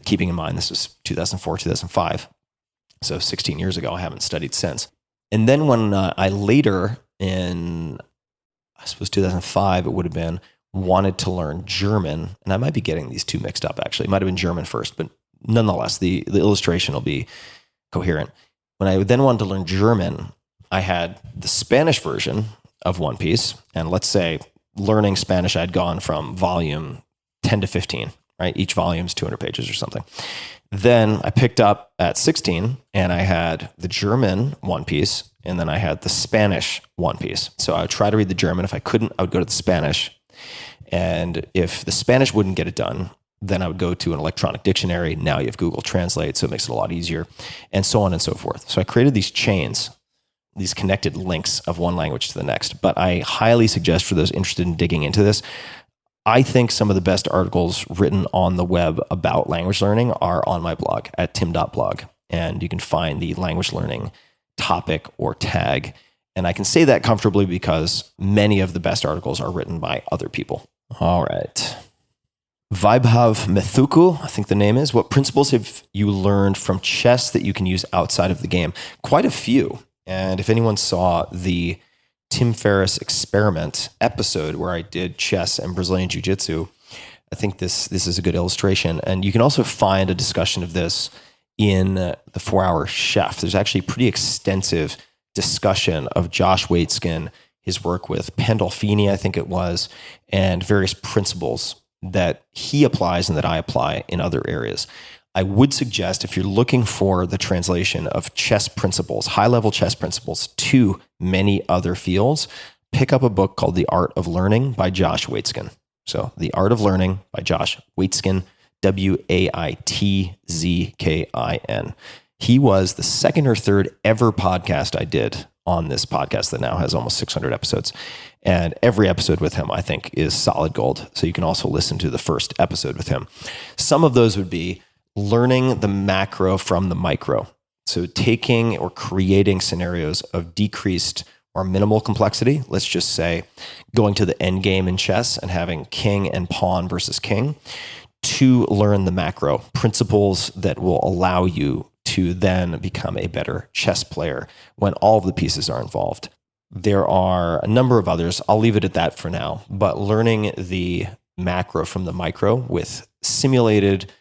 Keeping in mind, this was 2004, 2005. So 16 years ago, I haven't studied since. And then when I later in, I suppose 2005, it would have been, wanted to learn German, and I might be getting these two mixed up actually. It might have been German first, but nonetheless, the illustration will be coherent. When I then wanted to learn German, I had the Spanish version of One Piece, and let's say learning Spanish, I'd gone from volume 10 to 15, right? Each volume is 200 pages or something. Then I picked up at 16, and I had the German One Piece, and then I had the Spanish One Piece. So I would try to read the German. If I couldn't, I would go to the Spanish. And if the Spanish wouldn't get it done, then I would go to an electronic dictionary. Now you have Google Translate, so it makes it a lot easier, and so on and so forth. So I created these chains, these connected links of one language to the next. But I highly suggest for those interested in digging into this, I think some of the best articles written on the web about language learning are on my blog at tim.blog. And you can find the language learning topic or tag. And I can say that comfortably because many of the best articles are written by other people. All right. Vaibhav Methuku, I think the name is. What principles have you learned from chess that you can use outside of the game? Quite a few. And if anyone saw the Tim Ferriss experiment episode where I did chess and Brazilian Jiu-Jitsu, I think this is a good illustration. And you can also find a discussion of this in the 4-Hour Chef. There's actually a pretty extensive discussion of Josh Waitzkin, his work with Pandolfini, I think it was, and various principles that he applies and that I apply in other areas. I would suggest if you're looking for the translation of chess principles, high-level chess principles to many other fields, pick up a book called The Art of Learning by Josh Waitzkin. So The Art of Learning by Josh Waitzkin, Waitzkin. He was the second or third ever podcast I did on this podcast that now has almost 600 episodes. And every episode with him, I think, is solid gold. So you can also listen to the first episode with him. Some of those would be learning the macro from the micro. So taking or creating scenarios of decreased or minimal complexity, let's just say going to the end game in chess and having king and pawn versus king, to learn the macro principles that will allow you to then become a better chess player when all of the pieces are involved. There are a number of others. I'll leave it at that for now, but learning the macro from the micro with simulated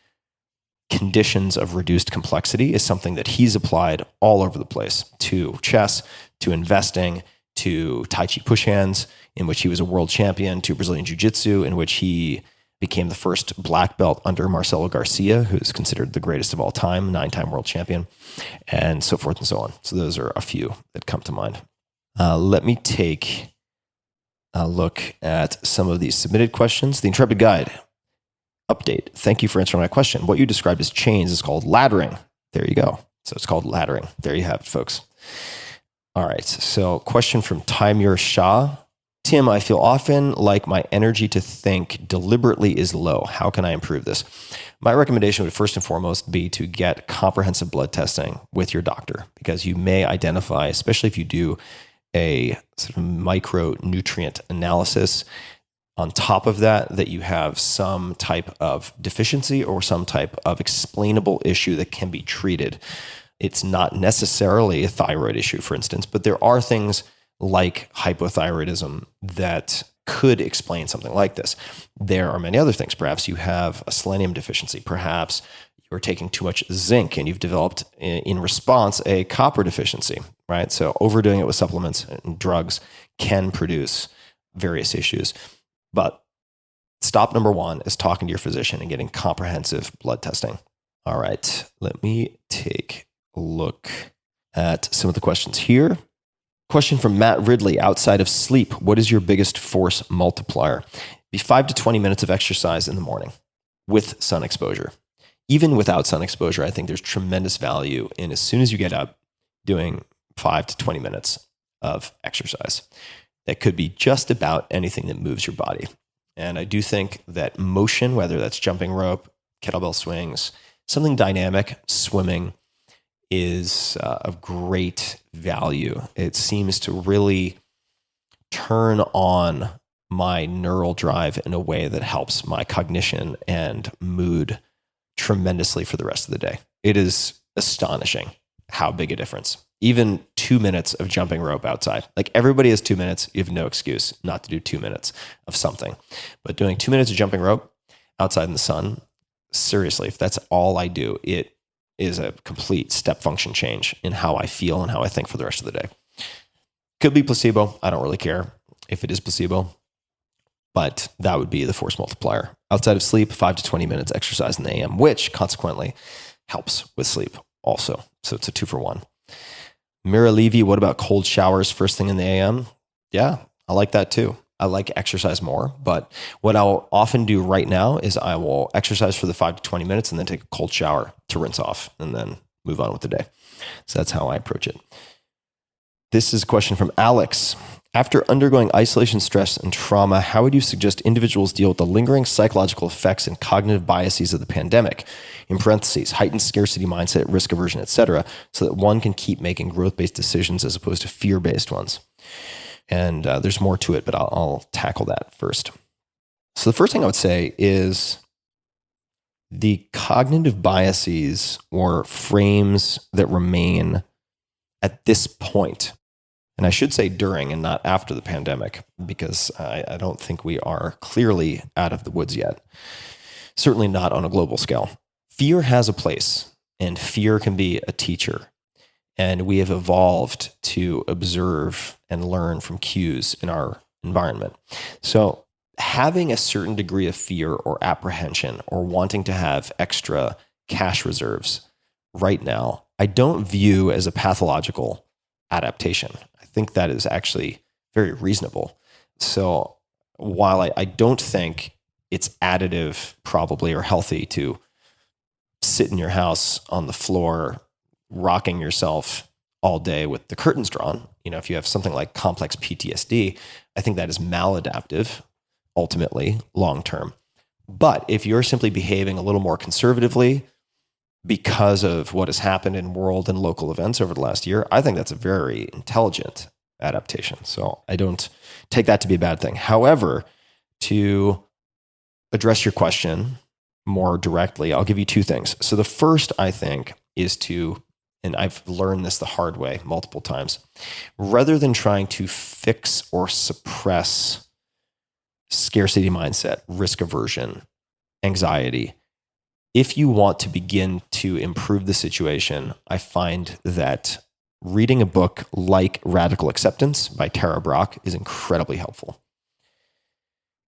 conditions of reduced complexity is something that he's applied all over the place to chess, to investing, to Tai Chi push hands, in which he was a world champion, to Brazilian Jiu-Jitsu, in which he became the first black belt under Marcelo Garcia, who's considered the greatest of all time, 9-time world champion, and so forth and so on. So those are a few that come to mind. Let me take a look at some of these submitted questions. The Intrepid Guide. Update. Thank you for answering my question. What you described as chains is called laddering. There you go. So it's called laddering. There you have it, folks. All right. So question from Taimur Shah. Tim, I feel often like my energy to think deliberately is low. How can I improve this? My recommendation would first and foremost be to get comprehensive blood testing with your doctor, because you may identify, especially if you do a sort of micronutrient analysis, on top of that, that you have some type of deficiency or some type of explainable issue that can be treated. It's not necessarily a thyroid issue, for instance, but there are things like hypothyroidism that could explain something like this. There are many other things. Perhaps you have a selenium deficiency. Perhaps you're taking too much zinc and you've developed, in response, a copper deficiency, right? So overdoing it with supplements and drugs can produce various issues. But stop number one is talking to your physician and getting comprehensive blood testing. All right, let me take a look at some of the questions here. Question from Matt Ridley. Outside of sleep, what is your biggest force multiplier? Be 5 to 20 minutes of exercise in the morning with sun exposure. Even without sun exposure, I think there's tremendous value in, as soon as you get up, doing 5 to 20 minutes of exercise. That could be just about anything that moves your body. And I do think that motion, whether that's jumping rope, kettlebell swings, something dynamic, swimming, is of great value. It seems to really turn on my neural drive in a way that helps my cognition and mood tremendously for the rest of the day. It is astonishing how big a difference. Even 2 minutes of jumping rope outside. Like, everybody has 2 minutes. You have no excuse not to do 2 minutes of something. But doing 2 minutes of jumping rope outside in the sun, seriously, if that's all I do, it is a complete step function change in how I feel and how I think for the rest of the day. Could be placebo. I don't really care if it is placebo, but that would be the force multiplier. Outside of sleep, 5 to 20 minutes exercise in the AM, which consequently helps with sleep also. So it's a 2-for-1. Mira Levy, what about cold showers first thing in the AM? Yeah, I like that too. I like exercise more, but what I'll often do right now is I will exercise for the 5 to 20 minutes and then take a cold shower to rinse off and then move on with the day. So that's how I approach it. This is a question from Alex. After undergoing isolation, stress, and trauma, how would you suggest individuals deal with the lingering psychological effects and cognitive biases of the pandemic, in parentheses, heightened scarcity mindset, risk aversion, etc., so that one can keep making growth-based decisions as opposed to fear-based ones? And there's more to it, but I'll tackle that first. So the first thing I would say is the cognitive biases or frames that remain at this point, and I should say during and not after the pandemic, because I don't think we are clearly out of the woods yet. Certainly not on a global scale. Fear has a place, and fear can be a teacher. And we have evolved to observe and learn from cues in our environment. So having a certain degree of fear or apprehension or wanting to have extra cash reserves right now, I don't view as a pathological adaptation. I think that is actually very reasonable. So while I don't think it's additive probably or healthy to sit in your house on the floor rocking yourself all day with the curtains drawn, if you have something like complex PTSD, I think that is maladaptive ultimately long term. But if you're simply behaving a little more conservatively because of what has happened in world and local events over the last year, I think that's a very intelligent adaptation. So I don't take that to be a bad thing. However, to address your question more directly, I'll give you two things. So the first, I think, is to, and I've learned this the hard way multiple times, rather than trying to fix or suppress scarcity mindset, risk aversion, anxiety, if you want to begin to improve the situation, I find that reading a book like Radical Acceptance by Tara Brach is incredibly helpful.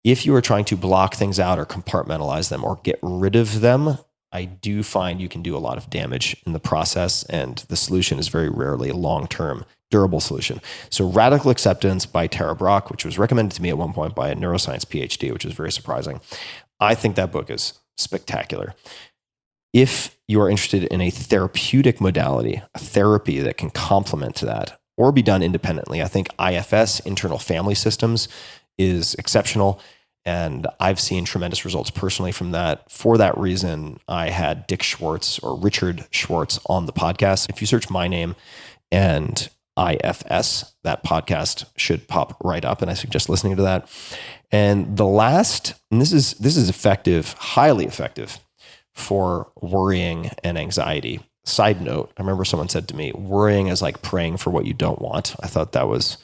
If you are trying to block things out or compartmentalize them or get rid of them, I do find you can do a lot of damage in the process, and the solution is very rarely a long-term, durable solution. So Radical Acceptance by Tara Brach, which was recommended to me at one point by a neuroscience PhD, which was very surprising. I think that book is spectacular. If you are interested in a therapeutic modality, a therapy that can complement to that or be done independently, I think IFS, internal family systems, is exceptional. And I've seen tremendous results personally from that. For that reason, I had Dick Schwartz or Richard Schwartz on the podcast. If you search my name and IFS, that podcast should pop right up, and I suggest listening to that. And the last, and this is effective, highly effective for worrying and anxiety. Side note, I remember someone said to me, worrying is like praying for what you don't want. I thought that was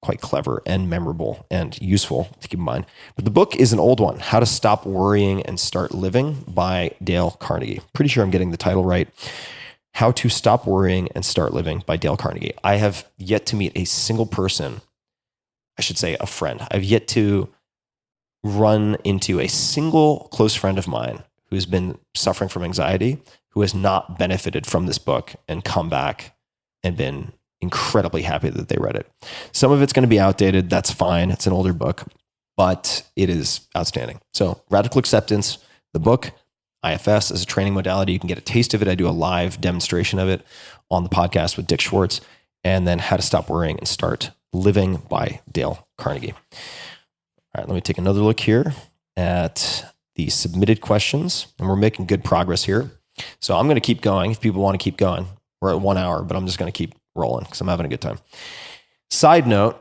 quite clever and memorable and useful to keep in mind. But the book is an old one, How to Stop Worrying and Start Living by Dale Carnegie. Pretty sure I'm getting the title right. How to Stop Worrying and Start Living by Dale Carnegie. I have yet to meet a single person, I should say a friend. I've yet to run into a single close friend of mine who's been suffering from anxiety, who has not benefited from this book and come back and been incredibly happy that they read it. Some of it's going to be outdated. That's fine. It's an older book, but it is outstanding. So Radical Acceptance, the book, IFS as a training modality. You can get a taste of it. I do a live demonstration of it on the podcast with Dick Schwartz. And then How to Stop Worrying and Start Living by Dale Carnegie. All right, let me take another look here at the submitted questions. And we're making good progress here. So I'm going to keep going if people want to keep going. We're at 1 hour, but I'm just going to keep rolling because I'm having a good time. Side note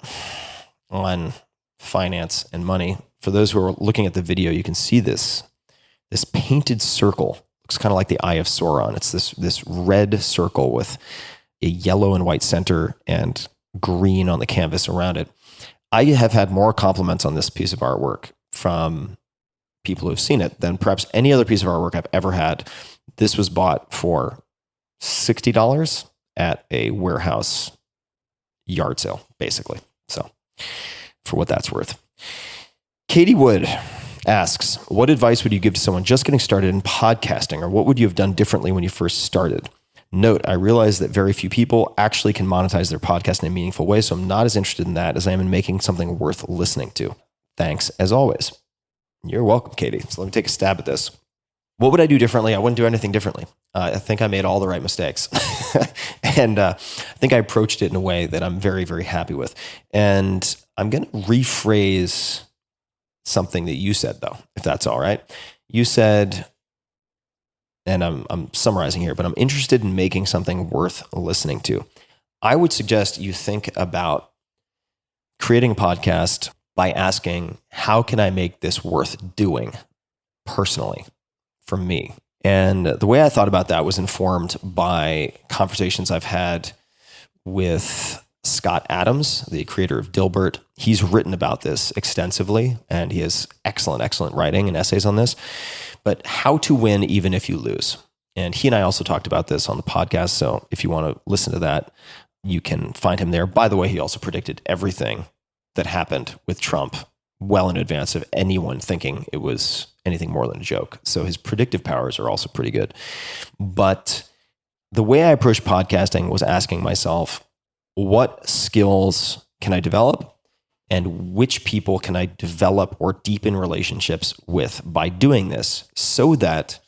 on finance and money. For those who are looking at the video, you can see this painted circle. Looks kind of like the Eye of Sauron. It's this red circle with a yellow and white center and green on the canvas around it. I have had more compliments on this piece of artwork from people who've seen it than perhaps any other piece of artwork I've ever had. This was bought for $60 at a warehouse yard sale, basically. So for what that's worth. Katie Wood asks, what advice would you give to someone just getting started in podcasting, or what would you have done differently when you first started? Note, I realize that very few people actually can monetize their podcast in a meaningful way, so I'm not as interested in that as I am in making something worth listening to. Thanks, as always. You're welcome, Katie. So let me take a stab at this. What would I do differently? I wouldn't do anything differently. I think I made all the right mistakes. And I think I approached it in a way that I'm very, very happy with. And I'm going to rephrase something that you said, though, if that's all right. You said, and I'm summarizing here, but I'm interested in making something worth listening to. I would suggest you think about creating a podcast by asking, how can I make this worth doing personally for me? And the way I thought about that was informed by conversations I've had with Scott Adams, the creator of Dilbert. He's written about this extensively, and he has excellent writing and essays on this. But how to win even if you lose. And he and I also talked about this on the podcast. So if you want to listen to that, you can find him there. By the way, he also predicted everything that happened with Trump well in advance of anyone thinking it was anything more than a joke. So his predictive powers are also pretty good. But the way I approached podcasting was asking myself, what skills can I develop? And which people can I develop or deepen relationships with by doing this, so that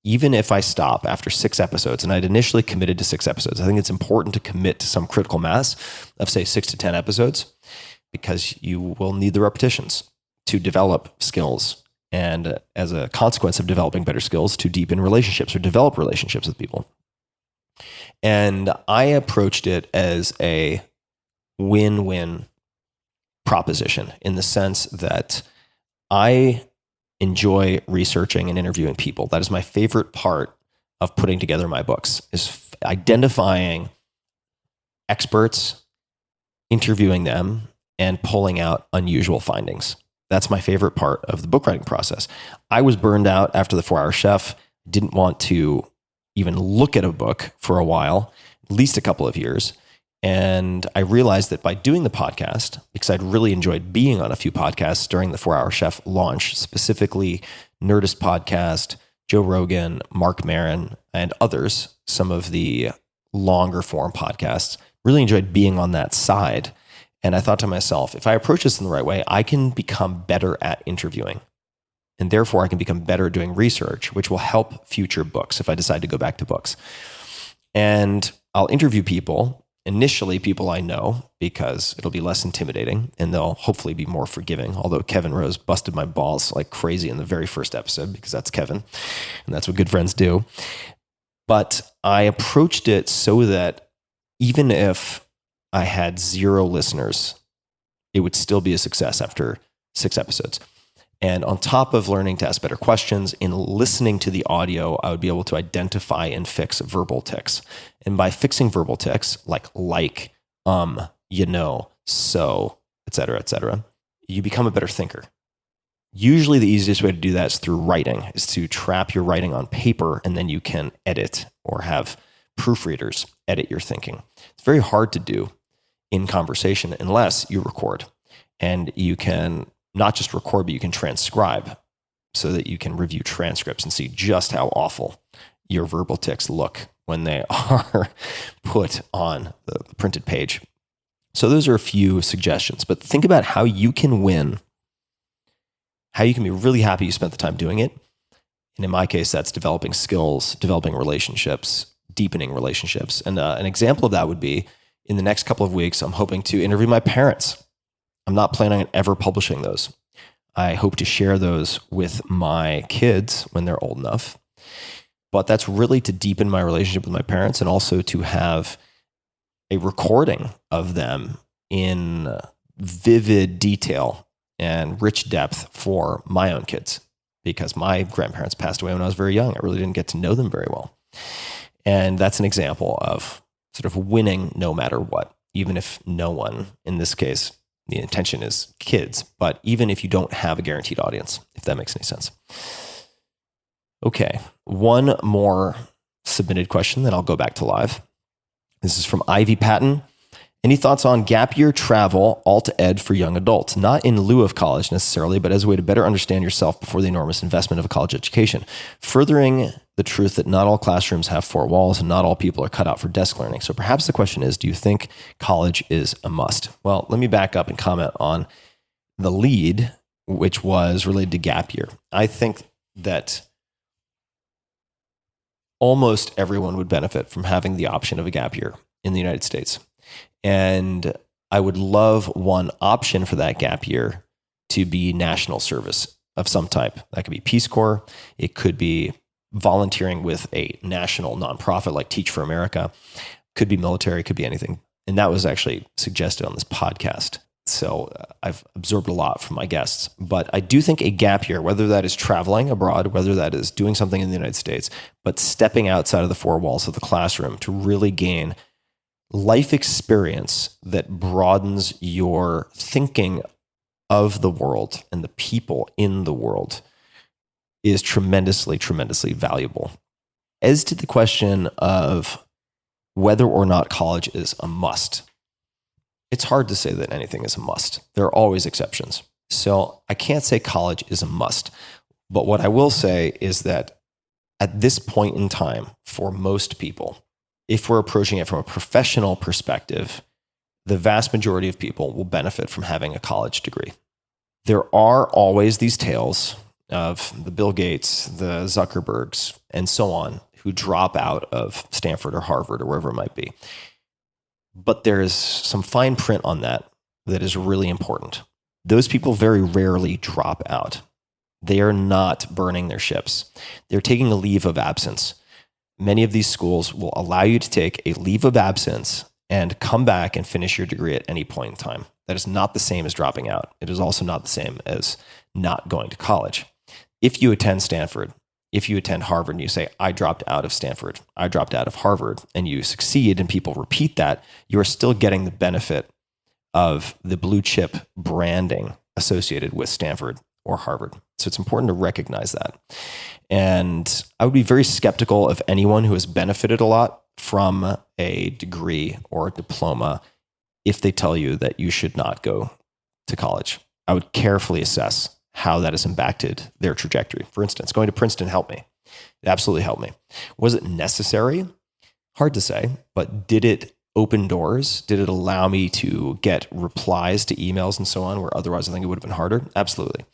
even if I stop after 6 episodes, and I'd initially committed to 6 episodes, I think it's important to commit to some critical mass of, say, 6 to 10 episodes, because you will need the repetitions to develop skills. And as a consequence of developing better skills, to deepen relationships or develop relationships with people. And I approached it as a win-win proposition in the sense that I enjoy researching and interviewing people. That is my favorite part of putting together my books, is identifying experts, interviewing them, and pulling out unusual findings. That's my favorite part of the book writing process. I was burned out after The 4-Hour Chef, didn't want to even look at a book for a while, at least a couple of years. And I realized that by doing the podcast, because I'd really enjoyed being on a few podcasts during the 4-Hour Chef launch, specifically Nerdist Podcast, Joe Rogan, Mark Maron, and others, some of the longer form podcasts, really enjoyed being on that side. And I thought to myself, if I approach this in the right way, I can become better at interviewing. And therefore, I can become better at doing research, which will help future books if I decide to go back to books. And I'll interview people, initially people I know, because it'll be less intimidating and they'll hopefully be more forgiving. Although Kevin Rose busted my balls like crazy in the very first episode, because that's Kevin and that's what good friends do. But I approached it so that even if I had 0 listeners, it would still be a success after 6 episodes. And on top of learning to ask better questions, in listening to the audio, I would be able to identify and fix verbal tics. And by fixing verbal tics, you know, so, et cetera, you become a better thinker. Usually the easiest way to do that is through writing, is to trap your writing on paper, and then you can edit or have proofreaders edit your thinking. It's very hard to do in conversation unless you record. And you can not just record, but you can transcribe so that you can review transcripts and see just how awful your verbal tics look when they are put on the printed page. So those are a few suggestions, but think about how you can win, how you can be really happy you spent the time doing it. And in my case, that's developing skills, developing relationships, deepening relationships. And an example of that would be, in the next couple of weeks, I'm hoping to interview my parents. I'm not planning on ever publishing those. I hope to share those with my kids when they're old enough. But that's really to deepen my relationship with my parents, and also to have a recording of them in vivid detail and rich depth for my own kids, because my grandparents passed away when I was very young. I really didn't get to know them very well. And that's an example of sort of winning no matter what, even if no one, in this case, the intention is kids, but even if you don't have a guaranteed audience, if that makes any sense. Okay, one more submitted question, then I'll go back to live. This is from Ivy Patton. Any thoughts on gap year travel, alt ed for young adults? Not in lieu of college necessarily, but as a way to better understand yourself before the enormous investment of a college education. Furthering the truth that not all classrooms have 4 walls and not all people are cut out for desk learning. So perhaps the question is, do you think college is a must? Well, let me back up and comment on the lead, which was related to gap year. I think that almost everyone would benefit from having the option of a gap year in the United States. And I would love one option for that gap year to be national service of some type. That could be Peace Corps. It could be volunteering with a national nonprofit like Teach for America. Could be military, could be anything. And that was actually suggested on this podcast. So I've absorbed a lot from my guests. But I do think a gap year, whether that is traveling abroad, whether that is doing something in the United States, but stepping outside of the 4 walls of the classroom to really gain life experience that broadens your thinking of the world and the people in the world, is tremendously, tremendously valuable. As to the question of whether or not college is a must, it's hard to say that anything is a must. There are always exceptions. So I can't say college is a must. But what I will say is that at this point in time, for most people, if we're approaching it from a professional perspective, the vast majority of people will benefit from having a college degree. There are always these tales of the Bill Gates, the Zuckerbergs, and so on, who drop out of Stanford or Harvard or wherever it might be. But there is some fine print on that that is really important. Those people very rarely drop out. They are not burning their ships. They're taking a leave of absence. Many of these schools will allow you to take a leave of absence and come back and finish your degree at any point in time. That is not the same as dropping out. It is also not the same as not going to college. If you attend Stanford, if you attend Harvard and you say, I dropped out of Stanford, I dropped out of Harvard, and you succeed and people repeat that, you are still getting the benefit of the blue chip branding associated with Stanford or Harvard. So it's important to recognize that. And I would be very skeptical of anyone who has benefited a lot from a degree or a diploma if they tell you that you should not go to college. I would carefully assess how that has impacted their trajectory. For instance, going to Princeton helped me. It absolutely helped me. Was it necessary? Hard to say, but did it open doors? Did it allow me to get replies to emails and so on, where otherwise I think it would have been harder? Absolutely.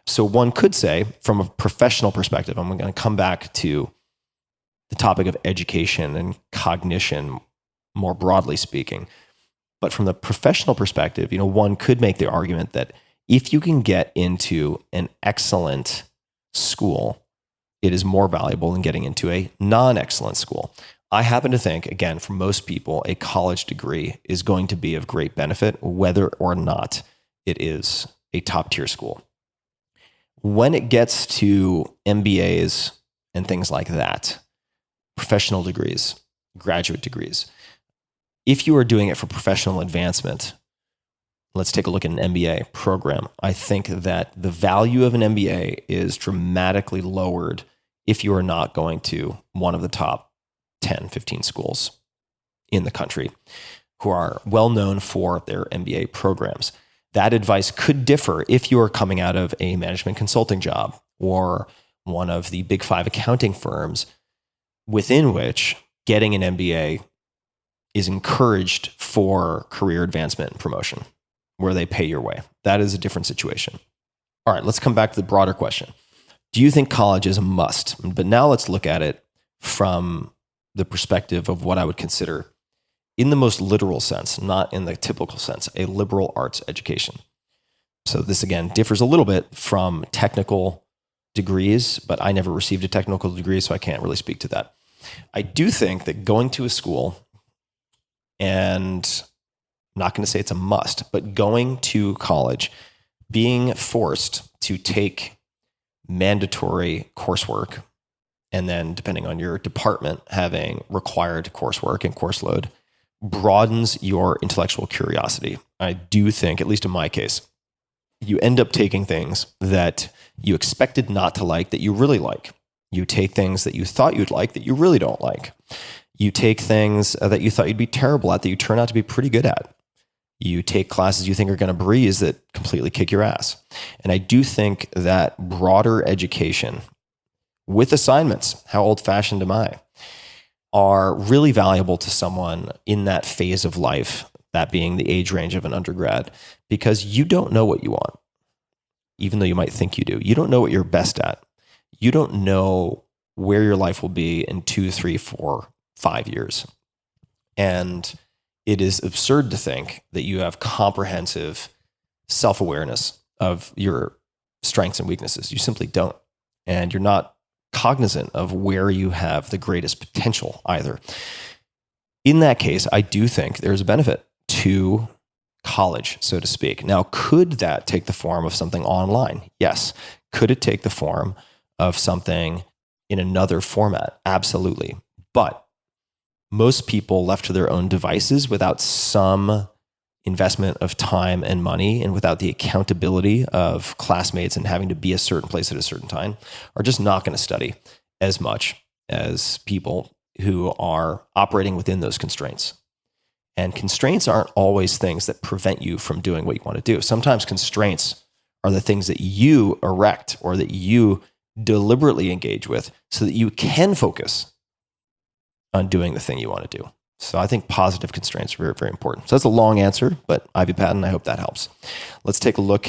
So one could say, from a professional perspective, I'm going to come back to the topic of education and cognition, more broadly speaking. But from the professional perspective, one could make the argument that if you can get into an excellent school, it is more valuable than getting into a non-excellent school. I happen to think, again, for most people, a college degree is going to be of great benefit, whether or not it is a top-tier school. When it gets to MBAs and things like that, professional degrees, graduate degrees, if you are doing it for professional advancement, let's take a look at an MBA program. I think that the value of an MBA is dramatically lowered if you are not going to one of the top 10, 15 schools in the country who are well known for their MBA programs. That advice could differ if you are coming out of a management consulting job or one of the big 5 accounting firms within which getting an MBA is encouraged for career advancement and promotion, where they pay your way. That is a different situation. All right, let's come back to the broader question. Do you think college is a must? But now let's look at it from the perspective of what I would consider, in the most literal sense, not in the typical sense, a liberal arts education. So this, again, differs a little bit from technical degrees, but I never received a technical degree, so I can't really speak to that. I do think that going to a school, and I'm not going to say it's a must, but going to college, being forced to take mandatory coursework, and then depending on your department, having required coursework and course load, broadens your intellectual curiosity. I do think, at least in my case, you end up taking things that you expected not to like that you really like. You take things that you thought you'd like that you really don't like. You take things that you thought you'd be terrible at that you turn out to be pretty good at. You take classes you think are going to breeze that completely kick your ass. And I do think that broader education with assignments, how old-fashioned am I, are really valuable to someone in that phase of life, that being the age range of an undergrad, because you don't know what you want, even though you might think you do. You don't know what you're best at. You don't know where your life will be in 2, 3, 4, 5 years. And it is absurd to think that you have comprehensive self-awareness of your strengths and weaknesses. You simply don't. And you're not cognizant of where you have the greatest potential either. In that case, I do think there's a benefit to college, so to speak. Now, could that take the form of something online? Yes. Could it take the form of something in another format? Absolutely. But most people left to their own devices without some investment of time and money and without the accountability of classmates and having to be a certain place at a certain time are just not going to study as much as people who are operating within those constraints. And constraints aren't always things that prevent you from doing what you want to do. Sometimes constraints are the things that you erect or that you deliberately engage with so that you can focus on doing the thing you want to do. So I think positive constraints are very, very important. So that's a long answer, but Ivy Patton, I hope that helps. Let's take a look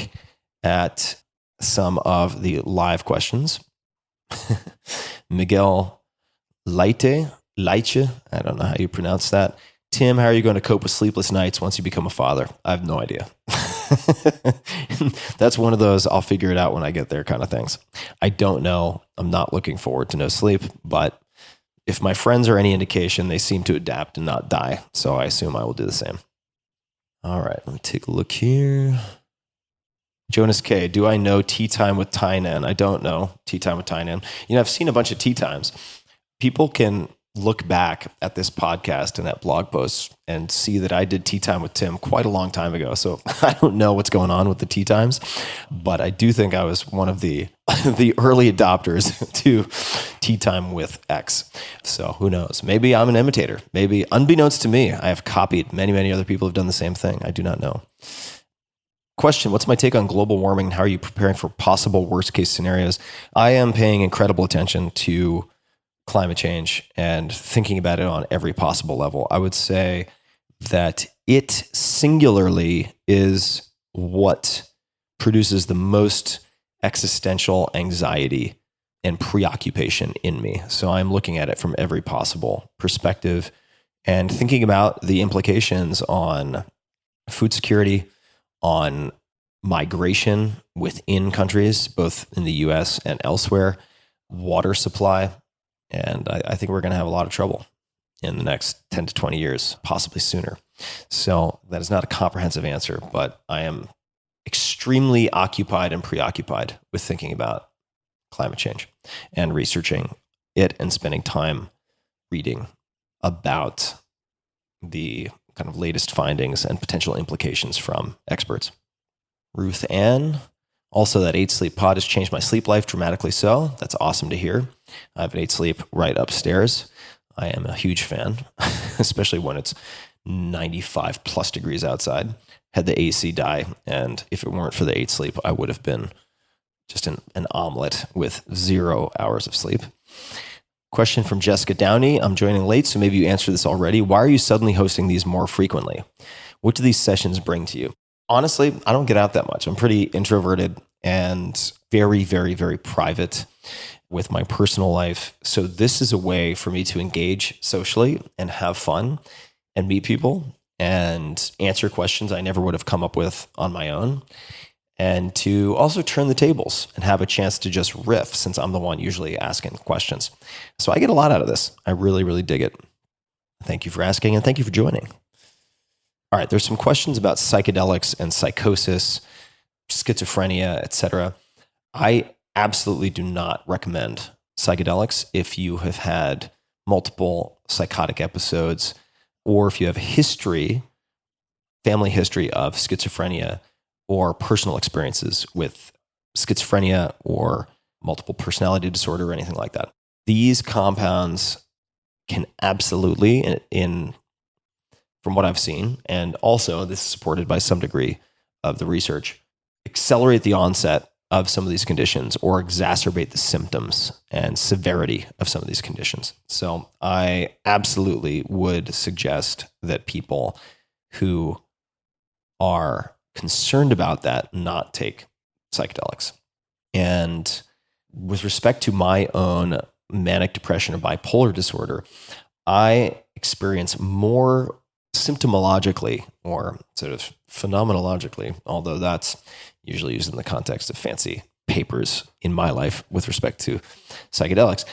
at some of the live questions. Miguel Leite, I don't know how you pronounce that. Tim, how are you going to cope with sleepless nights once you become a father? I have no idea. That's one of those I'll figure it out when I get there kind of things. I don't know. I'm not looking forward to no sleep, but if my friends are any indication, they seem to adapt and not die. So I assume I will do the same. All right, let me take a look here. Jonas K, do I know Tea Time with Tynan? I don't know Tea Time with Tynan. I've seen a bunch of tea times. People can look back at this podcast and at blog posts and see that I did Tea Time with Tim quite a long time ago. So I don't know what's going on with the tea times, but I do think I was one of the early adopters to Tea Time with X. So who knows? Maybe I'm an imitator. Maybe unbeknownst to me, I have copied many, many other people who've done the same thing. I do not know. Question, what's my take on global warming? How are you preparing for possible worst case scenarios? I am paying incredible attention to climate change and thinking about it on every possible level. I would say that it singularly is what produces the most existential anxiety and preoccupation in me. So I'm looking at it from every possible perspective and thinking about the implications on food security, on migration within countries, both in the US and elsewhere, water supply. And I think we're going to have a lot of trouble in the next 10 to 20 years, possibly sooner. So that is not a comprehensive answer, but I am extremely occupied and preoccupied with thinking about climate change and researching it and spending time reading about the kind of latest findings and potential implications from experts. Ruth Ann, also that 8 Sleep pod has changed my sleep life dramatically so. That's awesome to hear. I have an 8 Sleep right upstairs. I am a huge fan, especially when it's 95 plus degrees outside. Had the AC die, and if it weren't for the 8 Sleep, I would have been just an omelet with 0 hours of sleep. Question from Jessica Downey. I'm joining late, so maybe you answered this already. Why are you suddenly hosting these more frequently? What do these sessions bring to you? Honestly, I don't get out that much. I'm pretty introverted and very, very, very private with my personal life. So this is a way for me to engage socially and have fun and meet people and answer questions I never would have come up with on my own. And to also turn the tables and have a chance to just riff, since I'm the one usually asking questions. So I get a lot out of this. I really, really dig it. Thank you for asking, and thank you for joining. All right, there's some questions about psychedelics and psychosis, schizophrenia, etc. I absolutely do not recommend psychedelics if you have had multiple psychotic episodes or if you have family history of schizophrenia or personal experiences with schizophrenia or multiple personality disorder or anything like that. These compounds can absolutely, from what I've seen, and also this is supported by some degree of the research, accelerate the onset of some of these conditions or exacerbate the symptoms and severity of some of these conditions. So I absolutely would suggest that people who are concerned about that not take psychedelics. And with respect to my own manic depression or bipolar disorder, I experience more symptomologically or sort of phenomenologically, although that's usually used in the context of fancy papers in my life with respect to psychedelics.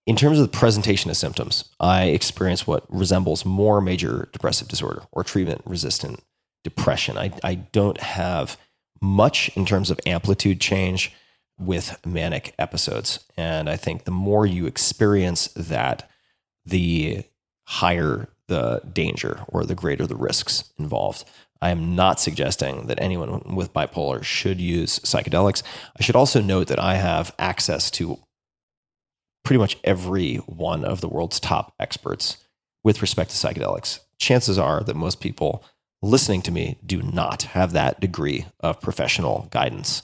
In terms of the presentation of symptoms, I experience what resembles more major depressive disorder or treatment-resistant depression. I don't have much in terms of amplitude change with manic episodes. And I think the more you experience that, the higher the danger or the greater the risks involved. I am not suggesting that anyone with bipolar should use psychedelics. I should also note that I have access to pretty much every one of the world's top experts with respect to psychedelics. Chances are that most people listening to me do not have that degree of professional guidance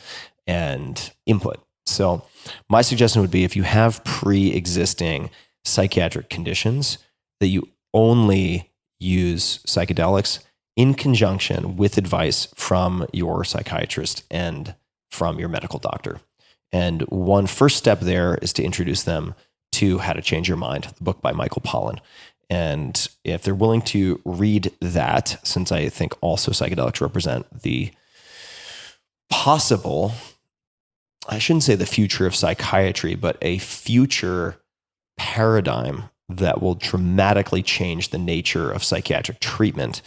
and input. So my suggestion would be if you have pre-existing psychiatric conditions, that you only use psychedelics in conjunction with advice from your psychiatrist and from your medical doctor. And one first step there is to introduce them to How to Change Your Mind, the book by Michael Pollan. And if they're willing to read that, since I think also psychedelics represent the possible, I shouldn't say the future of psychiatry, but a future paradigm that will dramatically change the nature of psychiatric treatment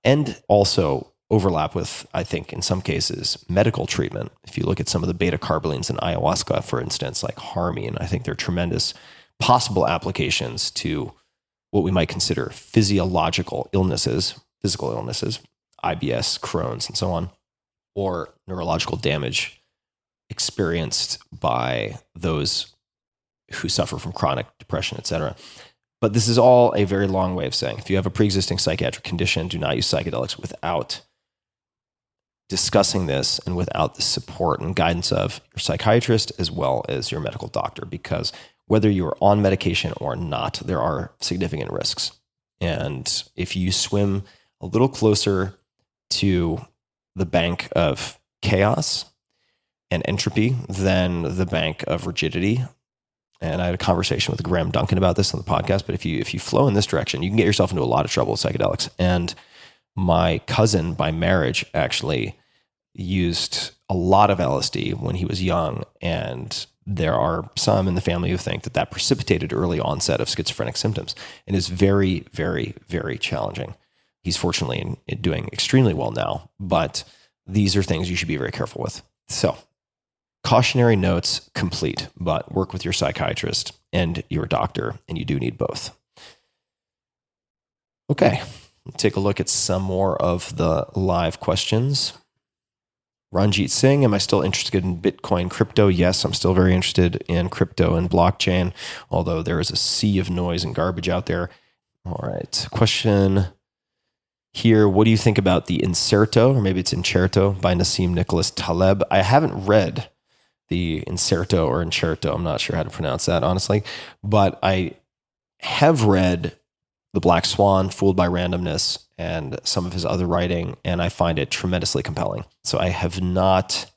and also overlap with, I think, in some cases, medical treatment. If you look at some of the beta carbolines in ayahuasca, for instance, like harmine, I think they're tremendous possible applications to what we might consider physiological illnesses, physical illnesses, IBS, Crohn's, and so on, or neurological damage experienced by those who suffer from chronic depression, etc. But this is all a very long way of saying, if you have a pre-existing psychiatric condition, do not use psychedelics without discussing this and without the support and guidance of your psychiatrist as well as your medical doctor, because whether you are on medication or not, there are significant risks. And if you swim a little closer to the bank of chaos and entropy than the bank of rigidity, and I had a conversation with Graham Duncan about this on the podcast, but if you flow in this direction, you can get yourself into a lot of trouble with psychedelics. And my cousin by marriage actually used a lot of LSD when he was young, and there are some in the family who think that precipitated early onset of schizophrenic symptoms and is very, very, very challenging. He's fortunately doing extremely well now, but these are things you should be very careful with. So, cautionary notes complete, but work with your psychiatrist and your doctor, and you do need both. Okay, let's take a look at some more of the live questions. Ranjit Singh, am I still interested in Bitcoin crypto? Yes, I'm still very interested in crypto and blockchain, although there is a sea of noise and garbage out there. All right, question here. What do you think about the Incerto, or maybe it's Incerto, by Nassim Nicholas Taleb? I haven't read the Incerto or Incerto. I'm not sure how to pronounce that, honestly, but I have read The Black Swan, Fooled by Randomness, and some of his other writing, and I find it tremendously compelling. So I have not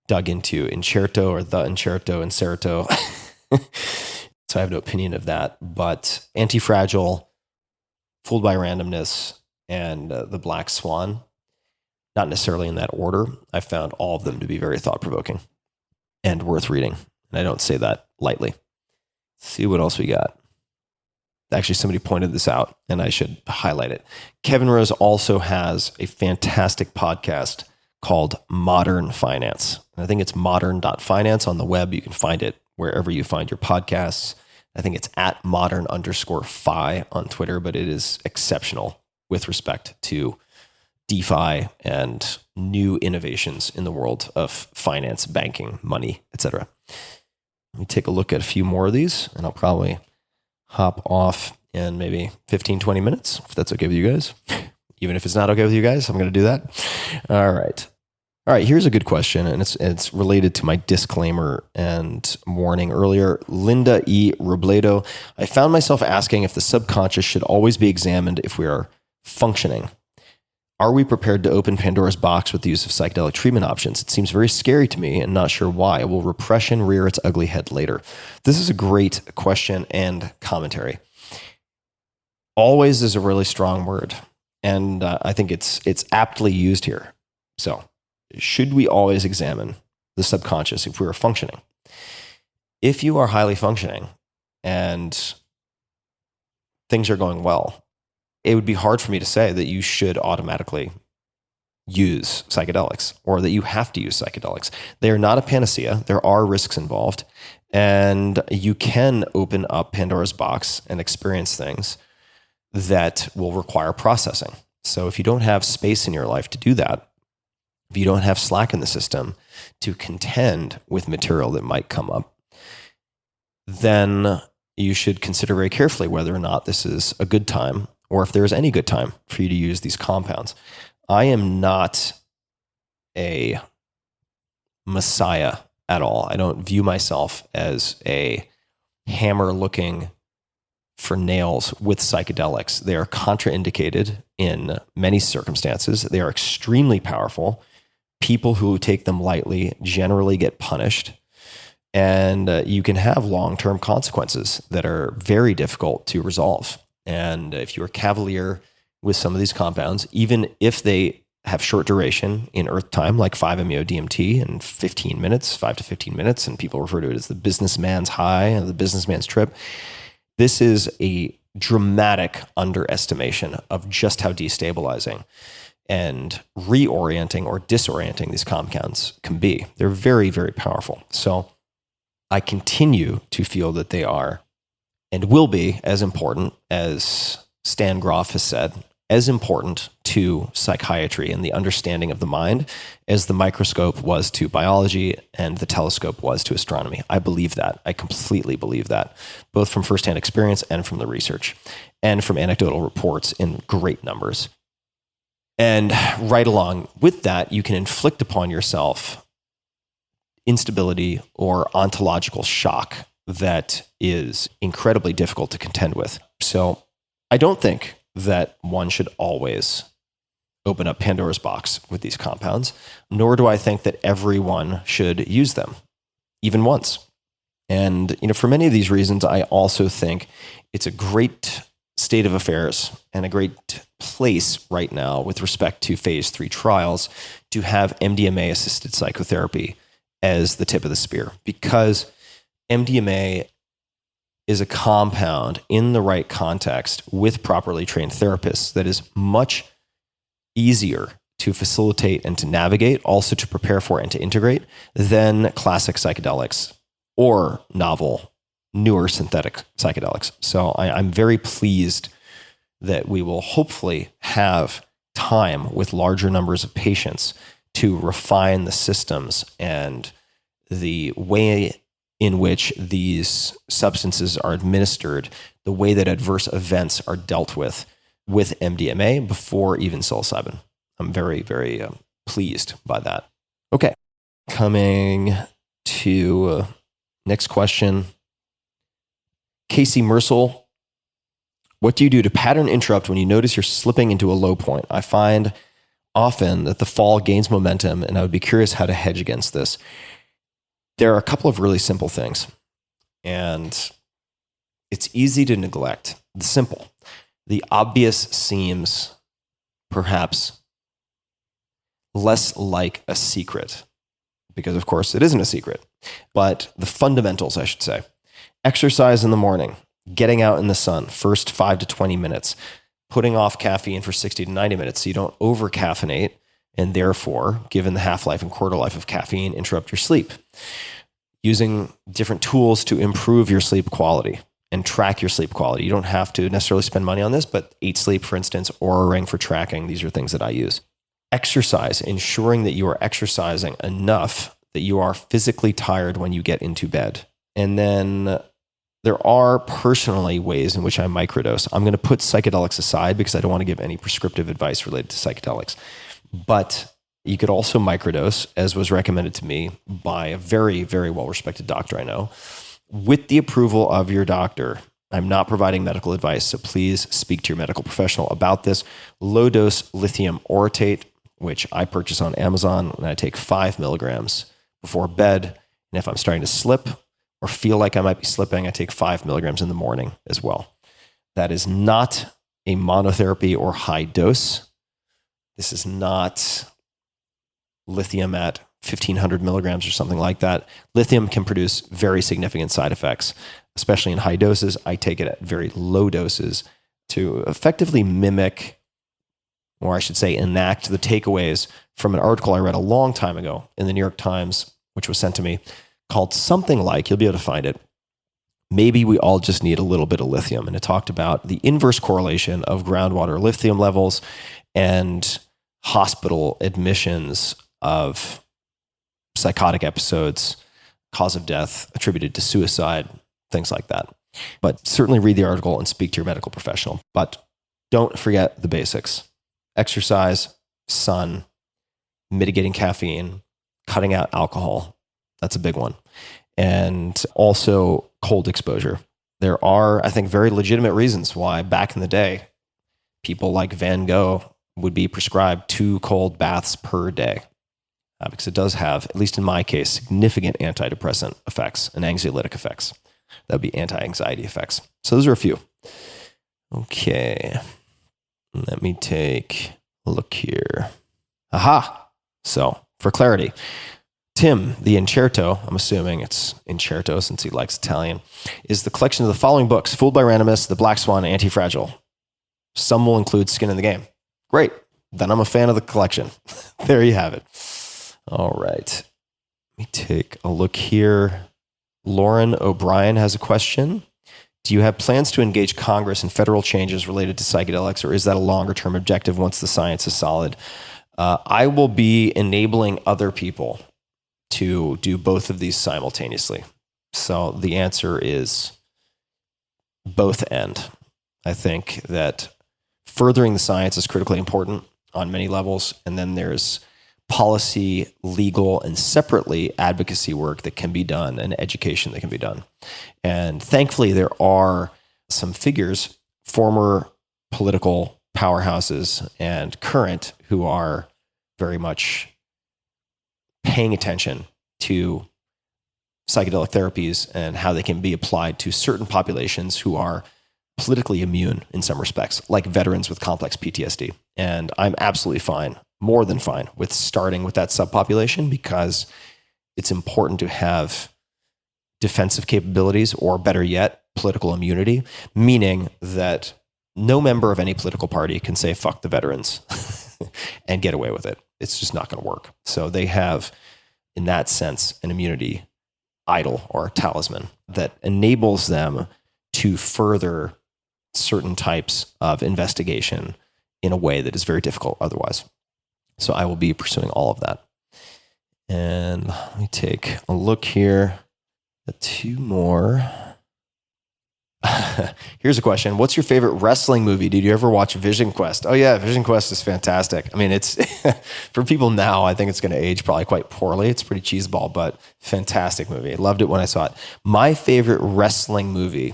dug into Incerto or the Incerto, so I have no opinion of that. But Anti-Fragile, Fooled by Randomness, and The Black Swan, not necessarily in that order, I found all of them to be very thought-provoking and worth reading. And I don't say that lightly. Let's see what else we got. Actually, somebody pointed this out, and I should highlight it. Kevin Rose also has a fantastic podcast called Modern Finance. And I think it's modern.finance on the web. You can find it wherever you find your podcasts. I think it's at modern_fi on Twitter, but it is exceptional with respect to DeFi and new innovations in the world of finance, banking, money, etc. Let me take a look at a few more of these, and I'll probably hop off in maybe 15, 20 minutes, if that's okay with you guys. Even if it's not okay with you guys, I'm going to do that. All right. Here's a good question, and it's related to my disclaimer and warning earlier. Linda E. Robledo, I found myself asking if the subconscious should always be examined if we are functioning. Are we prepared to open Pandora's box with the use of psychedelic treatment options? It seems very scary to me and not sure why. Will repression rear its ugly head later? This is a great question and commentary. Always is a really strong word, and I think it's aptly used here. So, should we always examine the subconscious if we are functioning? If you are highly functioning and things are going well, it would be hard for me to say that you should automatically use psychedelics or that you have to use psychedelics. They are not a panacea. There are risks involved, and you can open up Pandora's box and experience things that will require processing. So if you don't have space in your life to do that, if you don't have slack in the system to contend with material that might come up, then you should consider very carefully whether or not this is a good time, or if there is any good time for you to use these compounds. I am not a messiah at all. I don't view myself as a hammer looking for nails with psychedelics. They are contraindicated in many circumstances. They are extremely powerful. People who take them lightly generally get punished. And you can have long-term consequences that are very difficult to resolve. And if you're cavalier with some of these compounds, even if they have short duration in earth time, like 5-MeO-DMT in 15 minutes, 5 to 15 minutes, and people refer to it as the businessman's high and the businessman's trip, This is a dramatic underestimation of just how destabilizing and reorienting or disorienting these compounds can be. They're very, very powerful. So I continue to feel that they are and will be as important as Stan Grof has said, as important to psychiatry and the understanding of the mind as the microscope was to biology and the telescope was to astronomy. I believe that. I completely believe that, both from firsthand experience and from the research and from anecdotal reports in great numbers. And right along with that, you can inflict upon yourself instability or ontological shock that is incredibly difficult to contend with. So I don't think that one should always open up Pandora's box with these compounds, nor do I think that everyone should use them, even once. And, for many of these reasons, I also think it's a great state of affairs and a great place right now with respect to phase 3 trials to have MDMA-assisted psychotherapy as the tip of the spear, because MDMA is a compound in the right context with properly trained therapists that is much easier to facilitate and to navigate, also to prepare for and to integrate, than classic psychedelics or novel, newer synthetic psychedelics. So I'm very pleased that we will hopefully have time with larger numbers of patients to refine the systems and the way in which these substances are administered, the way that adverse events are dealt with MDMA before even psilocybin. I'm very, very pleased by that. Okay, coming to next question. Casey Mersel, what do you do to pattern interrupt when you notice you're slipping into a low point? I find often that the fall gains momentum, and I would be curious how to hedge against this. There are a couple of really simple things, and it's easy to neglect the simple. The obvious seems perhaps less like a secret, because of course it isn't a secret, but the fundamentals, I should say. Exercise in the morning, getting out in the sun, first 5 to 20 minutes, putting off caffeine for 60 to 90 minutes so you don't over-caffeinate, and therefore, given the half-life and quarter life of caffeine, interrupt your sleep. Using different tools to improve your sleep quality and track your sleep quality. You don't have to necessarily spend money on this, but Eat Sleep, for instance, or a ring for tracking, these are things that I use. Exercise, ensuring that you are exercising enough that you are physically tired when you get into bed. And then there are personally ways in which I microdose. I'm going to put psychedelics aside because I don't want to give any prescriptive advice related to psychedelics. But you could also microdose, as was recommended to me by a very, very well-respected doctor I know, with the approval of your doctor. I'm not providing medical advice, so please speak to your medical professional about this. Low-dose lithium orotate, which I purchase on Amazon, and I take 5 milligrams before bed. And if I'm starting to slip or feel like I might be slipping, I take 5 milligrams in the morning as well. That is not a monotherapy or high dose. This is not lithium at 1,500 milligrams or something like that. Lithium can produce very significant side effects, especially in high doses. I take it at very low doses to effectively mimic, or I should say enact, the takeaways from an article I read a long time ago in the New York Times, which was sent to me, called something like, you'll be able to find it, maybe we all just need a little bit of lithium. And it talked about the inverse correlation of groundwater lithium levels and hospital admissions of psychotic episodes, cause of death attributed to suicide, things like that. But certainly read the article and speak to your medical professional. But don't forget the basics. Exercise, sun, mitigating caffeine, cutting out alcohol. That's a big one. And also cold exposure. There are, I think, very legitimate reasons why back in the day, people like Van Gogh would be prescribed 2 cold baths per day. Because it does have, at least in my case, significant antidepressant effects and anxiolytic effects. That would be anti-anxiety effects. So those are a few. Okay. Let me take a look here. Aha. So for clarity, Tim, the Incerto, I'm assuming it's Incerto since he likes Italian, is the collection of the following books: Fooled by Randomness, The Black Swan, and Anti-Fragile. Some will include Skin in the Game. Great. Then I'm a fan of the collection. There you have it. All right. Let me take a look here. Lauren O'Brien has a question. Do you have plans to engage Congress in federal changes related to psychedelics, or is that a longer-term objective once the science is solid? I will be enabling other people to do both of these simultaneously. So the answer is both end. I think that furthering the science is critically important on many levels, and then there's policy, legal, and separately advocacy work that can be done and education that can be done. And thankfully, there are some figures, former political powerhouses and current, who are very much paying attention to psychedelic therapies and how they can be applied to certain populations who are politically immune in some respects, like veterans with complex PTSD. And I'm absolutely fine, more than fine, with starting with that subpopulation, because it's important to have defensive capabilities, or better yet, political immunity, meaning that no member of any political party can say, fuck the veterans and get away with it. It's just not going to work. So they have, in that sense, an immunity idol or talisman that enables them to further certain types of investigation in a way that is very difficult otherwise. So I will be pursuing all of that. And let me take a look here at two more. Here's a question. What's your favorite wrestling movie? Did you ever watch Vision Quest? Oh yeah, Vision Quest is fantastic. I mean, it's for people now, I think it's going to age probably quite poorly. It's pretty cheeseball, but fantastic movie. I loved it when I saw it. My favorite wrestling movie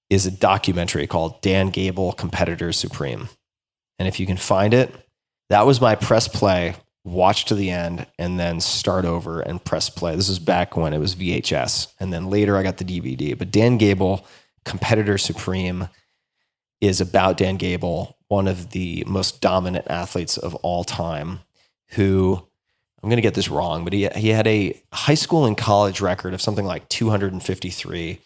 is a documentary called Dan Gable, Competitor Supreme. And if you can find it, that was my press play, watch to the end, and then start over and press play. This was back when it was VHS. And then later I got the DVD. But Dan Gable, Competitor Supreme, is about Dan Gable, one of the most dominant athletes of all time, who, I'm going to get this wrong, but he had a high school and college record of something like 253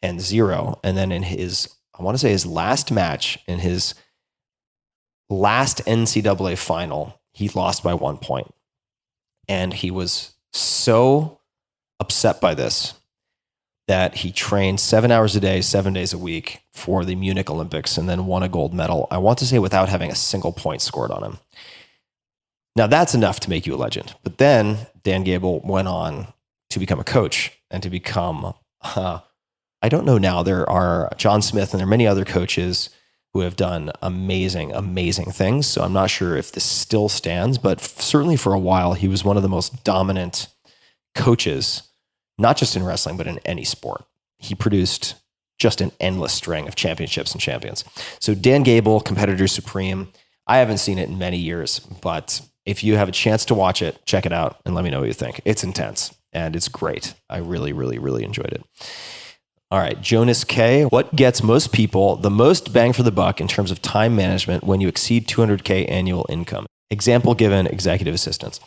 and 0. And then in his, I want to say his last match, in his last NCAA final, he lost by 1 point. And he was so upset by this that he trained 7 hours a day, 7 days a week for the Munich Olympics, and then won a gold medal, I want to say without having a single point scored on him. Now that's enough to make you a legend. But then Dan Gable went on to become a coach and to become, I don't know now, there are John Smith and there are many other coaches who have done amazing, amazing things. So I'm not sure if this still stands, but certainly for a while, he was one of the most dominant coaches, not just in wrestling, but in any sport. He produced just an endless string of championships and champions. So Dan Gable, Competitor Supreme, I haven't seen it in many years, but if you have a chance to watch it, check it out and let me know what you think. It's intense and it's great. I really, really, really enjoyed it. All right, Jonas K. What gets most people the most bang for the buck in terms of time management when you exceed 200K annual income? Example given, executive assistants.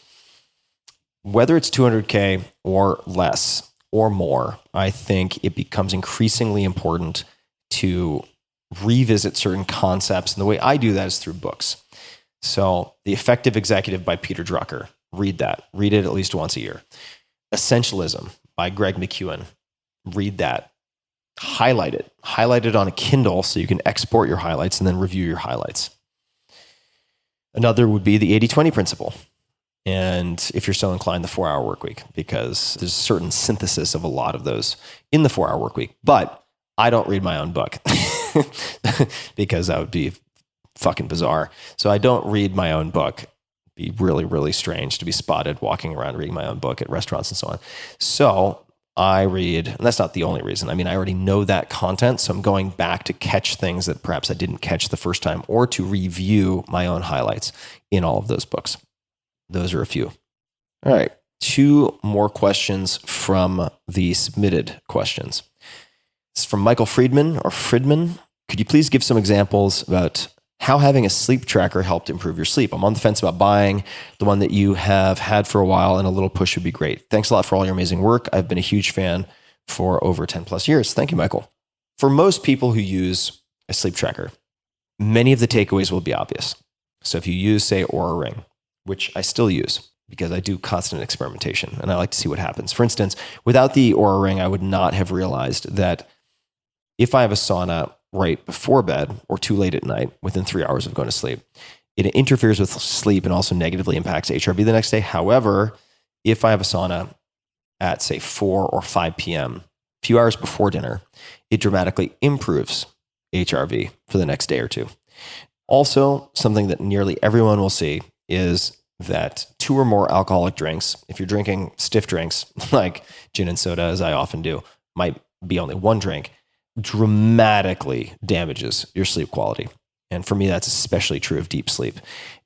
Whether it's 200K or less or more, I think it becomes increasingly important to revisit certain concepts. And the way I do that is through books. So The Effective Executive by Peter Drucker. Read that. Read it at least once a year. Essentialism by Greg McKeown. Read that. Highlight it. Highlight it on a Kindle so you can export your highlights and then review your highlights. Another would be the 80-20 principle. And if you're so inclined, the 4-hour work week, because there's a certain synthesis of a lot of those in the 4-hour work week. But I don't read my own book because that would be fucking bizarre. So I don't read my own book. It'd be really, really strange to be spotted walking around reading my own book at restaurants and so on. So I read, and that's not the only reason. I mean, I already know that content, so I'm going back to catch things that perhaps I didn't catch the first time, or to review my own highlights in all of those books. Those are a few. All right, 2 more questions from the submitted questions. It's from Michael Friedman or Friedman. Could you please give some examples about how having a sleep tracker helped improve your sleep. I'm on the fence about buying the one that you have had for a while, and a little push would be great. Thanks a lot for all your amazing work. I've been a huge fan for over 10 plus years. Thank you, Michael. For most people who use a sleep tracker, many of the takeaways will be obvious. So if you use, say, Oura Ring, which I still use because I do constant experimentation and I like to see what happens. For instance, without the Oura Ring, I would not have realized that if I have a sauna right before bed or too late at night, within 3 hours of going to sleep, it interferes with sleep and also negatively impacts HRV the next day. However, if I have a sauna at, say, 4 or 5 p.m., a few hours before dinner, it dramatically improves HRV for the next day or two. Also, something that nearly everyone will see is that 2 or more alcoholic drinks, if you're drinking stiff drinks like gin and soda, as I often do, might be only 1 drink, dramatically damages your sleep quality. And for me, that's especially true of deep sleep.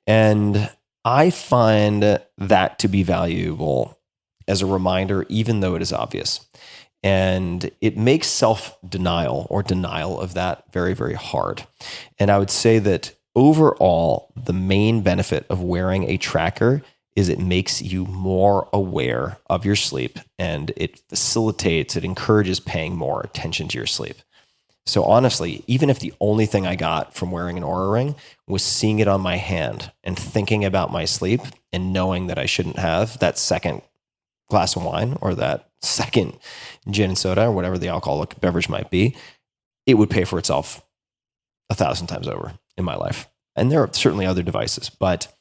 And I find that to be valuable as a reminder, even though it is obvious. And it makes self-denial or denial of that very, very hard. And I would say that overall, the main benefit of wearing a tracker is it makes you more aware of your sleep, and it facilitates, it encourages paying more attention to your sleep. So honestly, even if the only thing I got from wearing an Oura Ring was seeing it on my hand and thinking about my sleep and knowing that I shouldn't have that second glass of wine or that second gin and soda or whatever the alcoholic beverage might be, it would pay for itself 1,000 times over in my life. And there are certainly other devices, but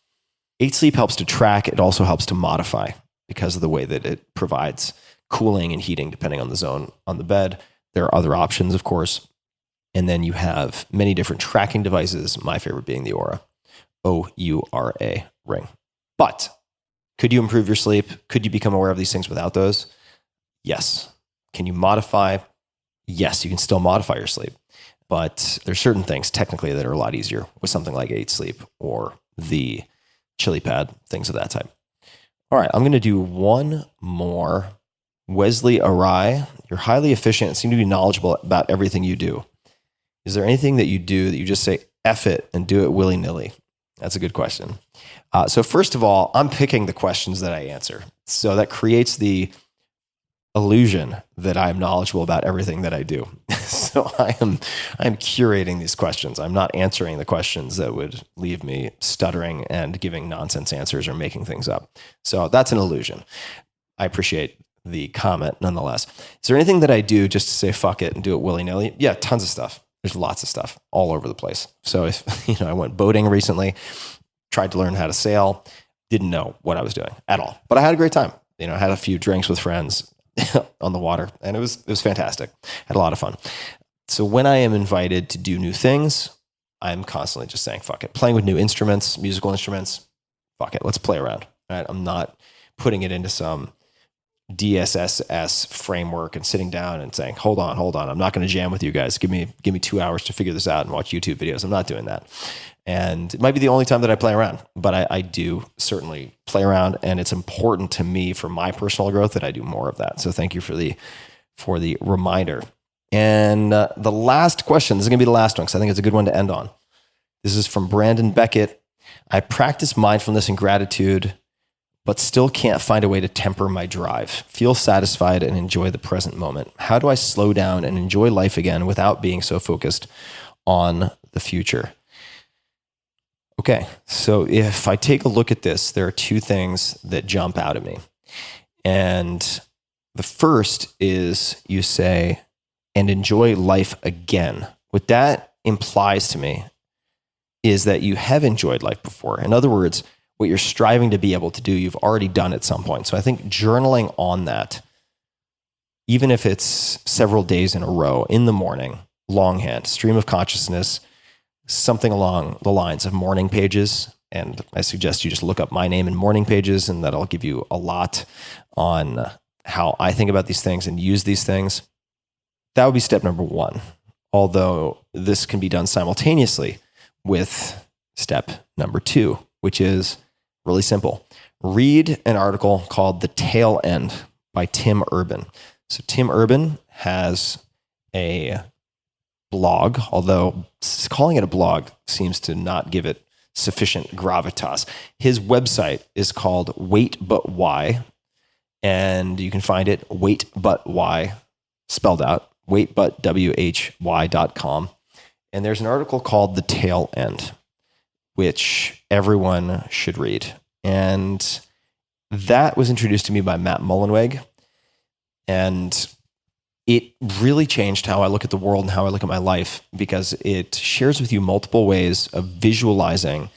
8 Sleep helps to track. It also helps to modify because of the way that it provides cooling and heating depending on the zone on the bed. There are other options, of course. And then you have many different tracking devices, my favorite being the Oura, O-U-R-A ring. But could you improve your sleep? Could you become aware of these things without those? Yes. Can you modify? Yes, you can still modify your sleep. But there's certain things technically that are a lot easier with something like 8 Sleep or the Chili Pad, things of that type. All right, I'm going to do one more. Wesley Arai, you're highly efficient and seem to be knowledgeable about everything you do. Is there anything that you do that you just say, F it, and do it willy-nilly? That's a good question. So first of all, I'm picking the questions that I answer. So that creates the illusion that I'm knowledgeable about everything that I do. So I'm curating these questions. I'm not answering the questions that would leave me stuttering and giving nonsense answers or making things up. So that's an illusion. I appreciate the comment nonetheless. Is there anything that I do just to say fuck it and do it willy-nilly? Yeah, tons of stuff. There's lots of stuff all over the place. So if I went boating recently, tried to learn how to sail, didn't know what I was doing at all. But I had a great time. I had a few drinks with friends on the water, and it was fantastic. Had a lot of fun. So when I am invited to do new things, I'm constantly just saying, fuck it. Playing with new instruments, musical instruments, fuck it. Let's play around. Right? I'm not putting it into some DSSS framework and sitting down and saying, hold on. I'm not going to jam with you guys. Give me 2 hours to figure this out and watch YouTube videos. I'm not doing that. And it might be the only time that I play around, but I do certainly play around, and it's important to me for my personal growth that I do more of that. So thank you for the reminder. And the last question, this is going to be the last one because I think it's a good one to end on. This is from Brandon Beckett. I practice mindfulness and gratitude, but still can't find a way to temper my drive, feel satisfied, and enjoy the present moment. How do I slow down and enjoy life again without being so focused on the future? Okay, so if I take a look at this, there are 2 things that jump out at me. And the first is you say, and enjoy life again. What that implies to me is that you have enjoyed life before. In other words, what you're striving to be able to do, you've already done at some point. So I think journaling on that, even if it's several days in a row, in the morning, longhand, stream of consciousness, something along the lines of morning pages. And I suggest you just look up my name in morning pages, and that'll give you a lot on how I think about these things and use these things. That would be step number 1. Although this can be done simultaneously with step number 2, which is really simple. Read an article called The Tail End by Tim Urban. So Tim Urban has a blog, although calling it a blog seems to not give it sufficient gravitas. His website is called Wait But Why, and you can find it Wait But Why, spelled out, waitbutwhy.com. And there's an article called The Tail End, which everyone should read. And that was introduced to me by Matt Mullenweg. And it really changed how I look at the world and how I look at my life, because it shares with you multiple ways of visualizing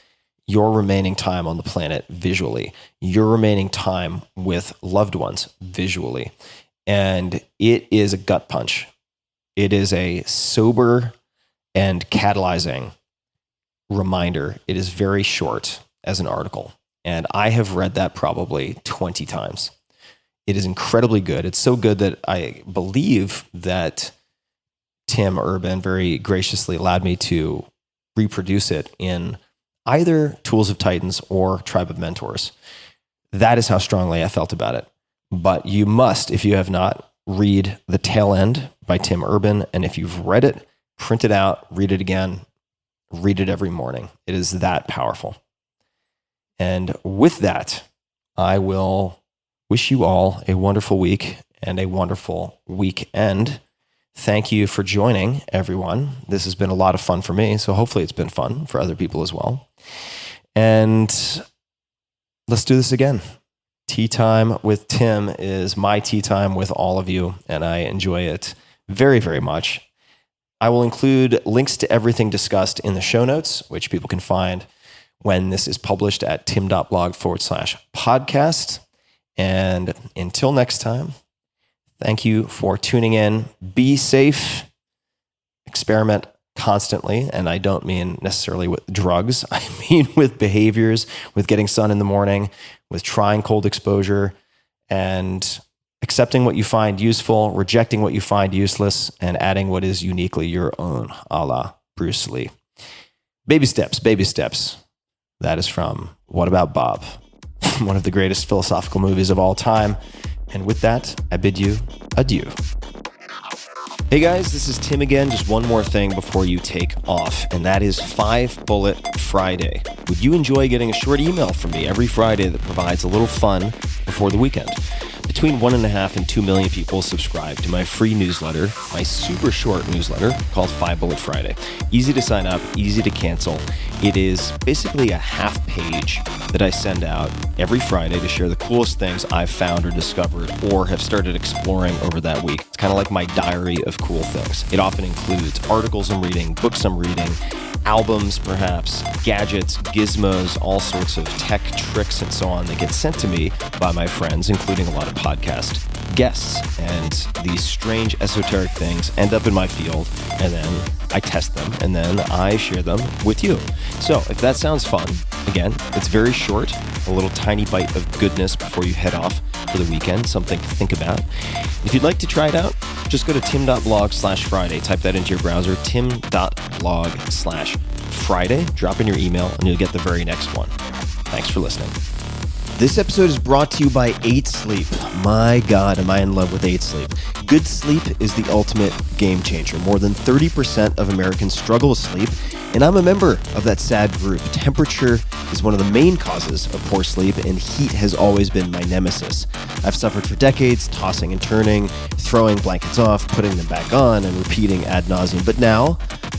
your remaining time on the planet visually, your remaining time with loved ones visually. And it is a gut punch. It is a sober and catalyzing reminder. It is very short as an article, and I have read that probably 20 times. It is incredibly good. It's so good that I believe that Tim Urban very graciously allowed me to reproduce it in either Tools of Titans or Tribe of Mentors. That is how strongly I felt about it. But you must, if you have not, read The Tail End by Tim Urban. And if you've read it, print it out, read it again, read it every morning. It is that powerful. And with that, I will wish you all a wonderful week and a wonderful weekend. Thank you for joining, everyone. This has been a lot of fun for me, so hopefully it's been fun for other people as well. And let's do this again. Tea time with Tim is my tea time with all of you, and I enjoy it very, very much. I will include links to everything discussed in the show notes, which people can find when this is published at tim.blog/podcast. And until next time, thank you for tuning in. Be safe. Experiment constantly. And I don't mean necessarily with drugs. I mean with behaviors, with getting sun in the morning, with trying cold exposure, and accepting what you find useful, rejecting what you find useless, and adding what is uniquely your own, a la Bruce Lee. Baby steps, baby steps. That is from What About Bob? One of the greatest philosophical movies of all time. And with that, I bid you adieu. Hey guys, this is Tim again. Just one more thing before you take off, and that is 5 Bullet Friday. Would you enjoy getting a short email from me every Friday that provides a little fun before the weekend? Between 1.5 and 2 million people subscribe to my free newsletter, my super short newsletter called 5 Bullet Friday. Easy to sign up, easy to cancel. It is basically a half page that I send out every Friday to share the coolest things I've found or discovered or have started exploring over that week. It's kind of like my diary of cool things. It often includes articles I'm reading, books I'm reading, albums perhaps, gadgets, gizmos, all sorts of tech tricks and so on that get sent to me by my friends, including a lot of podcast guests. And these strange esoteric things end up in my field, and then I test them, and then I share them with you. So if that sounds fun, again, it's very short, a little tiny bite of goodness before you head off for the weekend, something to think about. If you'd like to try it out, just go to tim.blog/Friday. Type that into your browser, tim.blog/Friday. Drop in your email, and you'll get the very next one. Thanks for listening. This episode is brought to you by 8 Sleep. My God, am I in love with 8 Sleep. Good sleep is the ultimate game changer. More than 30% of Americans struggle with sleep, and I'm a member of that sad group. Temperature is one of the main causes of poor sleep, and heat has always been my nemesis. I've suffered for decades, tossing and turning, throwing blankets off, putting them back on, and repeating ad nauseum. But now,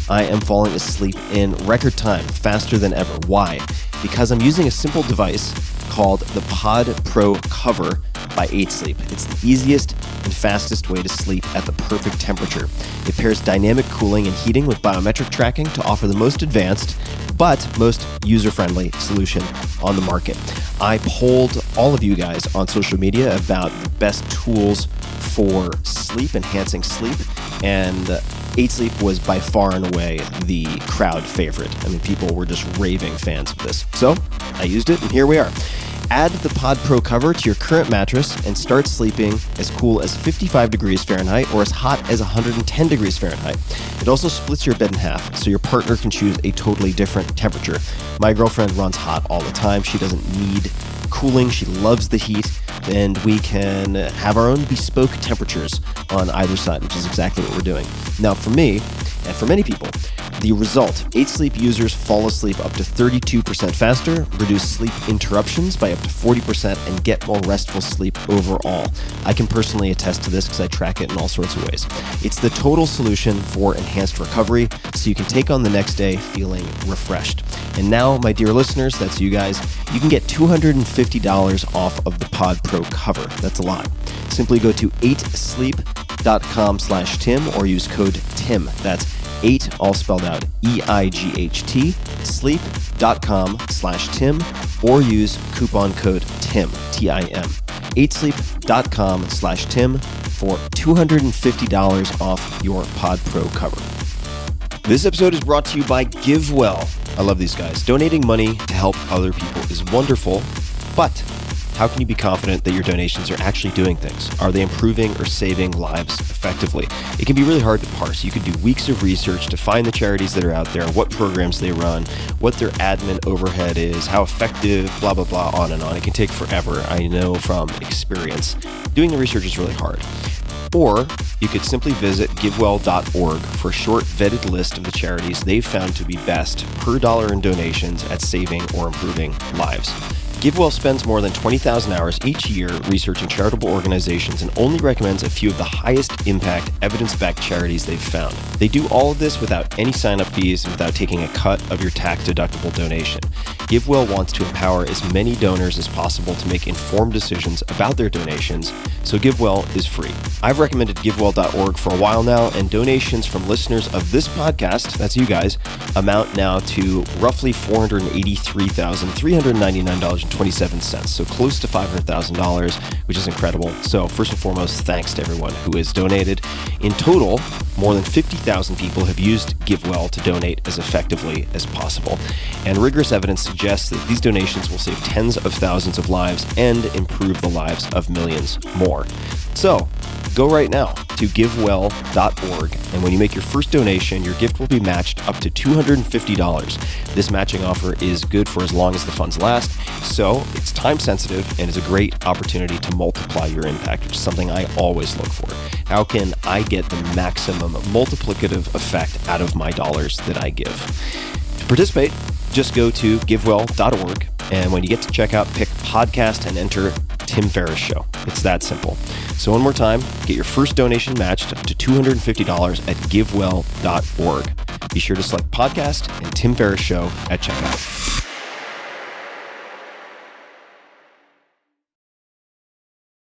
I am falling asleep in record time, faster than ever. Why? Because I'm using a simple device called the Pod Pro Cover by 8 Sleep. It's the easiest and fastest way to sleep at the perfect temperature. It pairs dynamic cooling and heating with biometric tracking to offer the most advanced but most user-friendly solution on the market. I polled all of you guys on social media about the best tools for sleep, enhancing sleep, and 8 Sleep was by far and away the crowd favorite. I mean, people were just raving fans of this. So I used it, and here we are. Add the Pod Pro cover to your current mattress and start sleeping as cool as 55 degrees Fahrenheit or as hot as 110 degrees Fahrenheit. It also splits your bed in half, so your partner can choose a totally different temperature. My girlfriend runs hot all the time. She doesn't need cooling. She loves the heat, and we can have our own bespoke temperatures on either side, which is exactly what we're doing. Now, for me, And for many people, the result, 8 Sleep users fall asleep up to 32% faster, reduce sleep interruptions by up to 40%, and get more restful sleep overall. I can personally attest to this because I track it in all sorts of ways. It's the total solution for enhanced recovery, so you can take on the next day feeling refreshed. And now, my dear listeners, that's you guys, you can get $250 off of the Pod Pro cover. That's a lot. Simply go to 8sleep.com/Tim or use code TIM. That's 8, all spelled out, EIGHT, sleep.com/Tim, or use coupon code TIM, TIM. 8sleep.com/Tim for $250 off your Pod Pro cover. This episode is brought to you by GiveWell. I love these guys. Donating money to help other people is wonderful, but how can you be confident that your donations are actually doing things? Are they improving or saving lives effectively? It can be really hard to parse. You could do weeks of research to find the charities that are out there, what programs they run, what their admin overhead is, how effective, blah, blah, blah, on and on. It can take forever. I know from experience. Doing the research is really hard. Or you could simply visit givewell.org for a short vetted list of the charities they've found to be best per dollar in donations at saving or improving lives. GiveWell spends more than 20,000 hours each year researching charitable organizations and only recommends a few of the highest impact, evidence-backed charities they've found. They do all of this without any sign-up fees and without taking a cut of your tax-deductible donation. GiveWell wants to empower as many donors as possible to make informed decisions about their donations, so GiveWell is free. I've recommended givewell.org for a while now, and donations from listeners of this podcast, that's you guys, amount now to roughly $483,399.27, so close to $500,000, which is incredible. So first and foremost, thanks to everyone who has donated. In total, more than 50,000 people have used GiveWell to donate as effectively as possible, and rigorous evidence suggests that these donations will save tens of thousands of lives and improve the lives of millions more. So go right now to givewell.org, and when you make your first donation, your gift will be matched up to $250. This matching offer is good for as long as the funds last, so it's time sensitive and is a great opportunity to multiply your impact, which is something I always look for. How can I get the maximum multiplicative effect out of my dollars that I give? To participate, just go to givewell.org, and when you get to checkout, pick podcast and enter Tim Ferriss Show. It's that simple. So one more time, get your first donation matched up to $250 at givewell.org. Be sure to select podcast and Tim Ferriss Show at checkout.